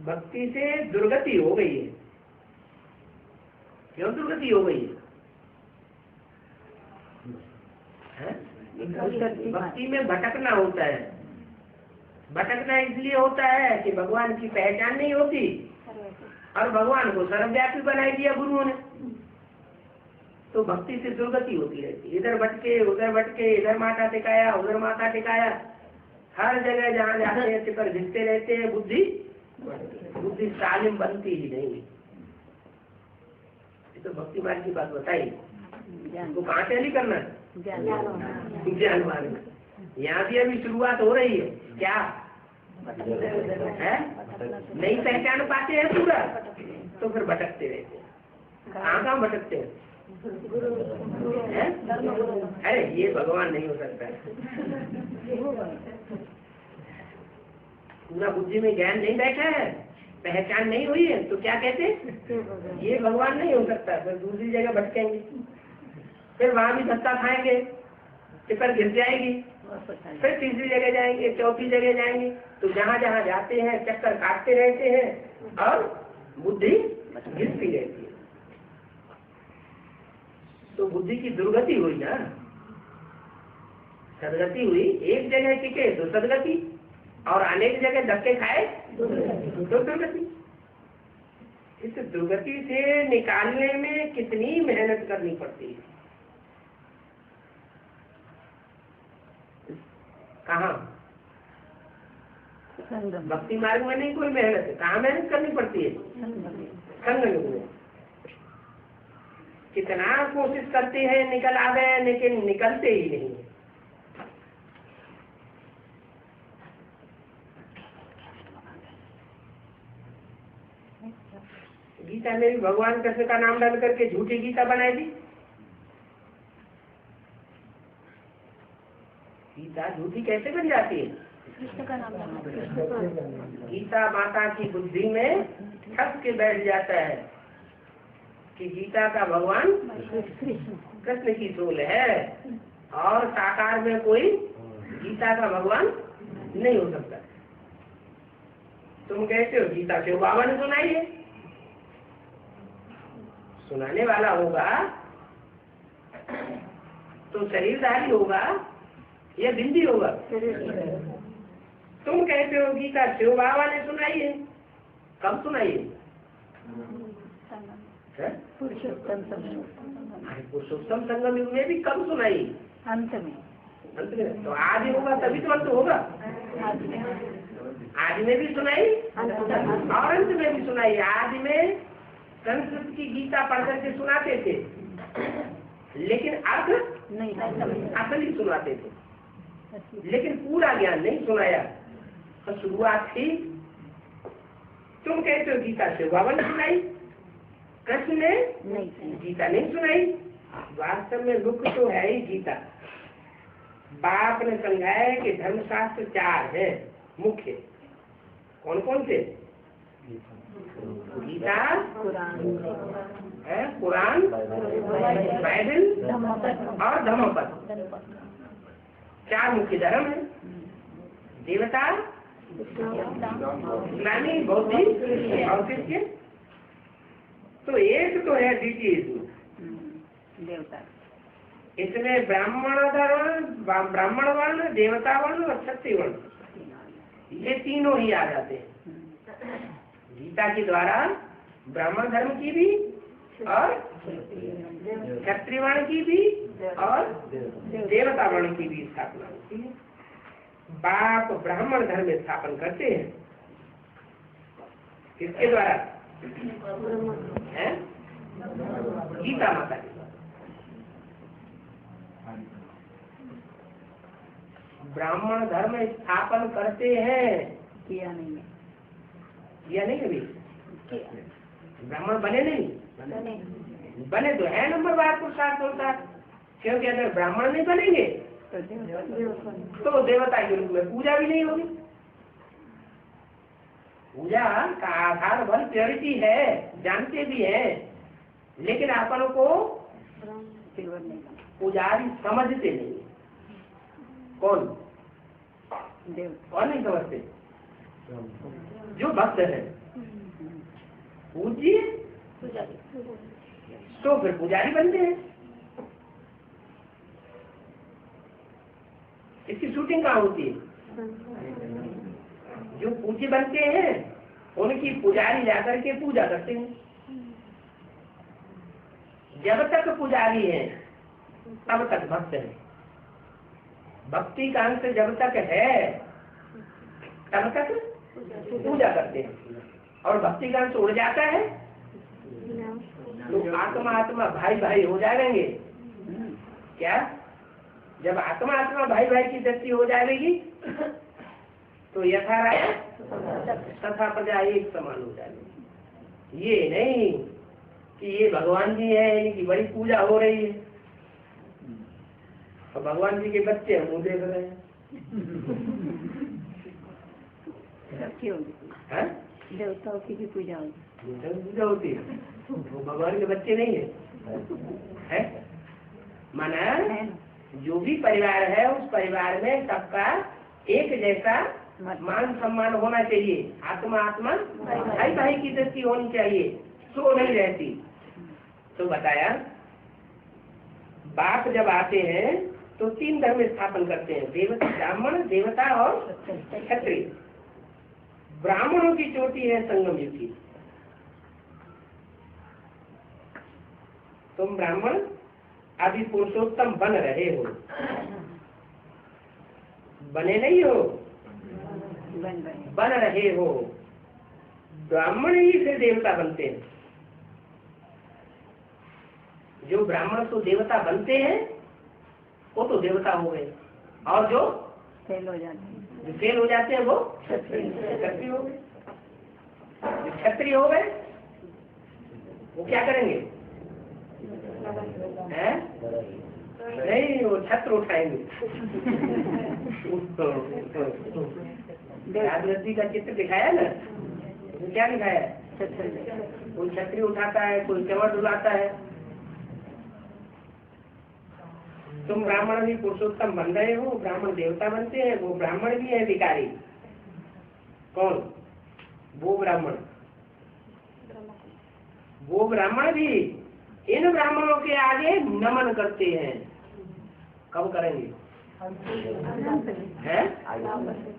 भक्ति से दुर्गति हो गई है। क्यों दुर्गति हो गई है? भक्ति में भटकना होता है। भटकना इसलिए होता है कि भगवान की पहचान नहीं होती और भगवान को सर्वव्यापी बनाई दिया गुरुओं ने, तो भक्ति से दुर्गति होती रहती। इधर भटके उधर भटके, इधर माथा टिकाया उधर माथा टिकाया, हर जगह जहाँ जाते हैं टिकर घिसते रहते हैं। बुद्धि सालिम बनती ही नहीं। ये तो भक्ति मार्ग की बात बताई। तो कहाँ से नहीं करना? ज्ञान मार्ग। यहाँ भी अभी शुरुआत हो रही है। क्या है? नहीं पहचान पाते हैं पूरा, तो फिर भटकते रहते हैं। कहाँ भटकते हैं? अरे ये भगवान नहीं हो सकता। पूरा बुद्धि में ज्ञान नहीं बैठा है, पहचान नहीं हुई है, तो क्या कहते हैं? ये भगवान नहीं हो सकता। फिर दूसरी जगह भटकेंगे, फिर वहां भी धक्का खाएंगे, टिपर गिर जाएगी, फिर तीसरी जगह जाएंगे, चौथी जगह जाएंगे। तो जहाँ जहाँ जाते हैं चक्कर काटते रहते हैं और बुद्धि गिरती रहती है। तो बुद्धि की दुर्गति हुई ना, सदगति हुई। एक जगह टिके तो सदगति, और अनेक जगह धक्के खाए तो दुर्गति। इस दुर्गति से निकालने में कितनी मेहनत करनी पड़ती है। कहाँ? भक्ति मार्ग में नहीं कोई मेहनत है। कहाँ मेहनत करनी पड़ती है? संग में। कितना कोशिश करते हैं निकल आ गए, लेकिन निकलते ही नहीं। गीता में भी भगवान कृष्ण का नाम डाल करके झूठी गीता बनाई दी। गीता झूठी कैसे बन जाती है? कृष्ण का नाम गीता माता की बुद्धि में ठस के बैठ जाता है कि गीता का भगवान कृष्ण की सोल है और साकार में कोई गीता का भगवान नहीं हो सकता। तुम कहते हो गीता शिव बाबा ने सुनाई है। सुनाने वाला होगा तो शरीरधारी होगा या बिंदी होगा? तुम कहते हो गीता शिव बाबा ने सुनाई है। कब सुनाई है? पुरुषोत्तम संगम युग में भी कब सुनाई? अंत में। अंत में तो आज होगा तभी तो अंत होगा। आज में भी सुनाई और अंत में भी सुनाई। आज में संस्कृत की गीता पढ़ करके सुनाते थे, लेकिन अर्थ नहीं असली सुनाते थे, लेकिन पूरा ज्ञान नहीं सुनाया। तो शुरुआत थी। तुम कहते हो गीता शिव बाबा ने सुनाई, कृष्ण ने गीता नहीं सुनाई। वास्तव में मुख्य तो है ही गीता। बाप ने समझाया है कि धर्मशास्त्र 4 है मुख्य। कौन कौन से? गीता, कुरान, बाइबल और धम्मपद। 4 मुख्य धर्म है। देवता, इस्लामी, बौद्धिक और क्रिश्चियन। तो एक तो है द्वितीय देवता। इसमें ब्राह्मण धर्म, ब्राह्मण वर्ण, देवता वर्ण और क्षत्रिय वर्ण, ये तीनों ही आ जाते हैं गीता के द्वारा। ब्राह्मण धर्म की भी और क्षत्रिय वर्ण की भी और देवता वर्ण की भी स्थापना होती है। बाप ब्राह्मण धर्म में स्थापन करते हैं। किसके द्वारा? है गीता माता के द्वारा। ब्राह्मण धर्म स्थापन करते हैं। किया नहीं है। किया नहीं अभी? ब्राह्मण बने नहीं? बने तो है नंबर बार पुरुषार्थ होता। क्योंकि अगर ब्राह्मण नहीं बनेंगे तो देवता के रूप में पूजा भी नहीं होगी। पूजा का आधार बल प्योरिटी है, जानते भी हैं, लेकिन अपन को पुजारी समझते नहीं। कौन नहीं समझते? जो भक्त है पूज्य तो फिर पुजारी बनते हैं। इसकी शूटिंग कहाँ होती है? जो पूज्य बनते हैं उनकी पुजारी जाकर के पूजा करते हैं। जब तक पुजारी है तब तक भक्त है। भक्ति का अंत जब तक है तब तक पूजा करते हैं, और भक्ति का अंत उड़ जाता है तो आत्मा आत्मा भाई भाई हो जाएंगे। क्या? जब आत्मा आत्मा भाई भाई की दृष्टि हो जाएगी तो यथा राय तथा प्रजा एक समान हो जाएगी। ये नहीं कि ये भगवान जी है, इनकी बड़ी पूजा हो रही है और भगवान जी के बच्चे हम मुँह देख रहे हैं। देवताओं की भी पूजा होती है। पूजा होती है, वो भगवान के बच्चे नहीं है। माना जो भी परिवार है उस परिवार में सबका एक जैसा मान सम्मान होना चाहिए। आत्मा आत्मा भाई भाई की दृष्टि होनी चाहिए, सो नहीं रहती। तो बताया बाप जब आते हैं तो 3 धर्म स्थापन करते हैं, देवता, ब्राह्मण, देवता और क्षत्रिय। ब्राह्मणों की चोटी है संगम युग की। तुम ब्राह्मण अभी पुरुषोत्तम बन रहे हो, बने नहीं हो, बन रहे हो। ब्राह्मण ही फिर देवता बनते हैं। जो ब्राह्मण तो देवता बनते हैं वो तो देवता हो गए, और जो फेल हो जाते हैं, जो फेल हो जाते हैं वो क्षत्रिय हो गए। जो क्षत्रिय हो गए वो क्या करेंगे? हैं? नहीं, वो छत्र उठाएंगे। राजनीति का चित्र दिखाया ना, तो क्या दिखाया? कोई छतरी उठाता है, कोई चमड़ डुलाता है। तुम ब्राह्मण भी पुरुषोत्तम बन रहे हो, ब्राह्मण देवता बनते हैं, वो ब्राह्मण भी है भिखारी। कौन? वो ब्राह्मण। वो ब्राह्मण भी इन ब्राह्मणों के आगे नमन करते हैं। कब करेंगे? है?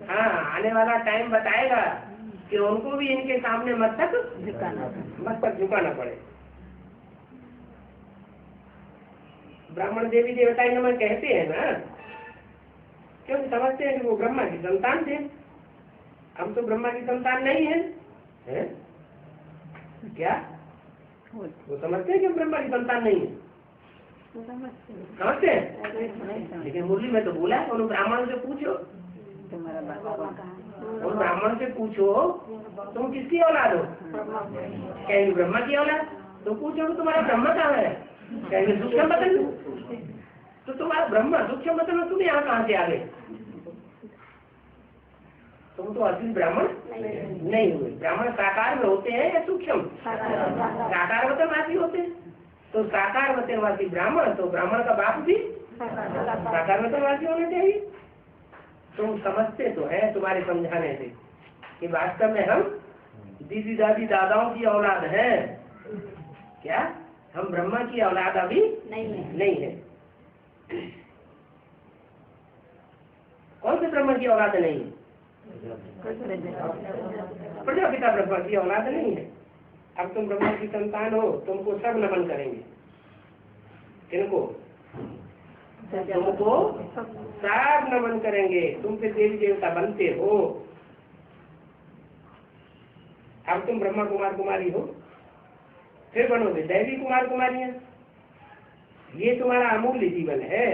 हाँ, आने वाला टाइम बताएगा कि उनको भी इनके सामने मस्तक झुकाना पड़े। ब्राह्मण देवी देवता नमन कहते हैं ना, क्योंकि समझते हैं कि वो ब्रह्मा की संतान थे। हम तो ब्रह्मा की संतान नहीं है? क्या वो समझते हैं कि हम ब्रह्मा की संतान नहीं है? समझते हैं, लेकिन मुरली में तो बोला उन ब्राह्मण से पूछो, उन ब्राह्मण से पूछो तुम किसकी औलाद हो? कहेंगे ब्रह्मा की औलाद। तो पूछो तुम्हारा ब्रह्मा कहाँ है? कहेंगे दूसरा बतन। तो तुम्हारा ब्रह्म सूक्ष्म मतलब तुम यहाँ कहाँ से आ गए? तुम तो असली ब्राह्मण नहीं हुए। ब्राह्मण साकार में होते हैं या सूक्ष्म? साकार वतनवासी होते हैं। तो साकार वतनवासी ब्राह्मण, तो ब्राह्मण का बाप भी साकार वतनवासी होना चाहिए। तुम समझते तो है तुम्हारे समझाने से कि वास्तव में हम दीदी दादी दादाओं की औलाद है। क्या हम ब्रह्मा की औलाद अभी नहीं है? कौन से ब्रह्मा की औलाद नहीं है? प्रजापिता ब्रह्मा की औलाद नहीं है। अब तुम ब्रह्मा की संतान हो, तुमको सब नमन करेंगे। किनको? तुमको सब नमन करेंगे। तुम फिर देवी देवता बनते हो। अब तुम ब्रह्मा कुमार कुमारी हो, फिर बनोगे दैवी कुमार कुमारियां। ये तुम्हारा अमूल्य जीवन है।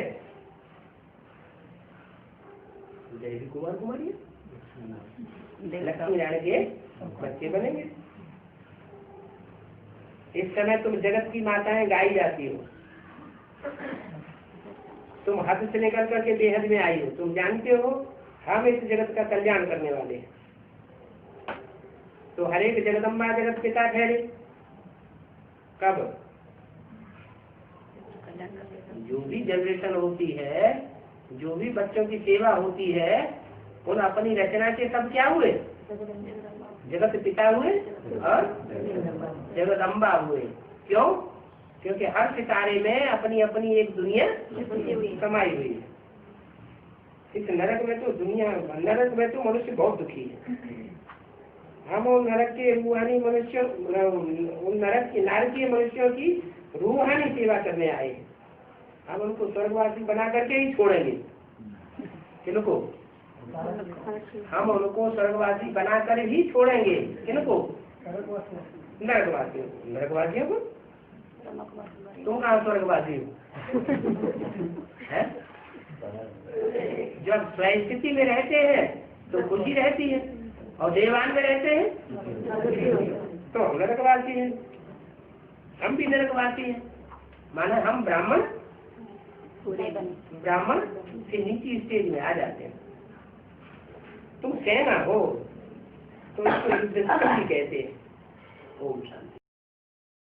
दैवी कुमार कुमारियां लक्ष्मी नारायण के बच्चे बनेंगे। इस समय तुम जगत की माताएं गाई जाती हो। तुम हद से निकल करके बेहद में आई हो। तुम जानते हो हम इस जगत का कल्याण करने वाले हैं। तो हर एक जगदम्बा जगत पिता ठहरे कब? जो भी जनरेशन होती है, जो भी बच्चों की सेवा होती है, उन अपनी रचना से सब क्या हुए? जगत पिता हुए और जगदम्बा हुए। क्यों? क्योंकि हर सितारे में अपनी अपनी एक दुनिया समाई हुई है। इस नरक में तो नरक में तो मनुष्य बहुत दुखी है। हम उन नरक के रूहानी मनुष्यों, उन नारकीय मनुष्यों की रूहानी सेवा करने आए। हम उनको स्वर्गवासी बना करके ही छोड़ेंगे। किनको? हम उनको स्वर्गवासी बनाकर ही छोड़ेंगे। किनको? नरकवासियों को। तुम कहाँ स्वर्गवासी हो? जब स्वस्थिति में रहते हैं तो खुशी रहती है, और देवान में रहते हैं तो हम नरकवासी हैं। हम भी नरकवासी हैं। माना हम ब्राह्मण से नीचे स्टेज में आ जाते हैं। तुम सेना हो तो इसको युद्ध कहते हैं। ओम शांति।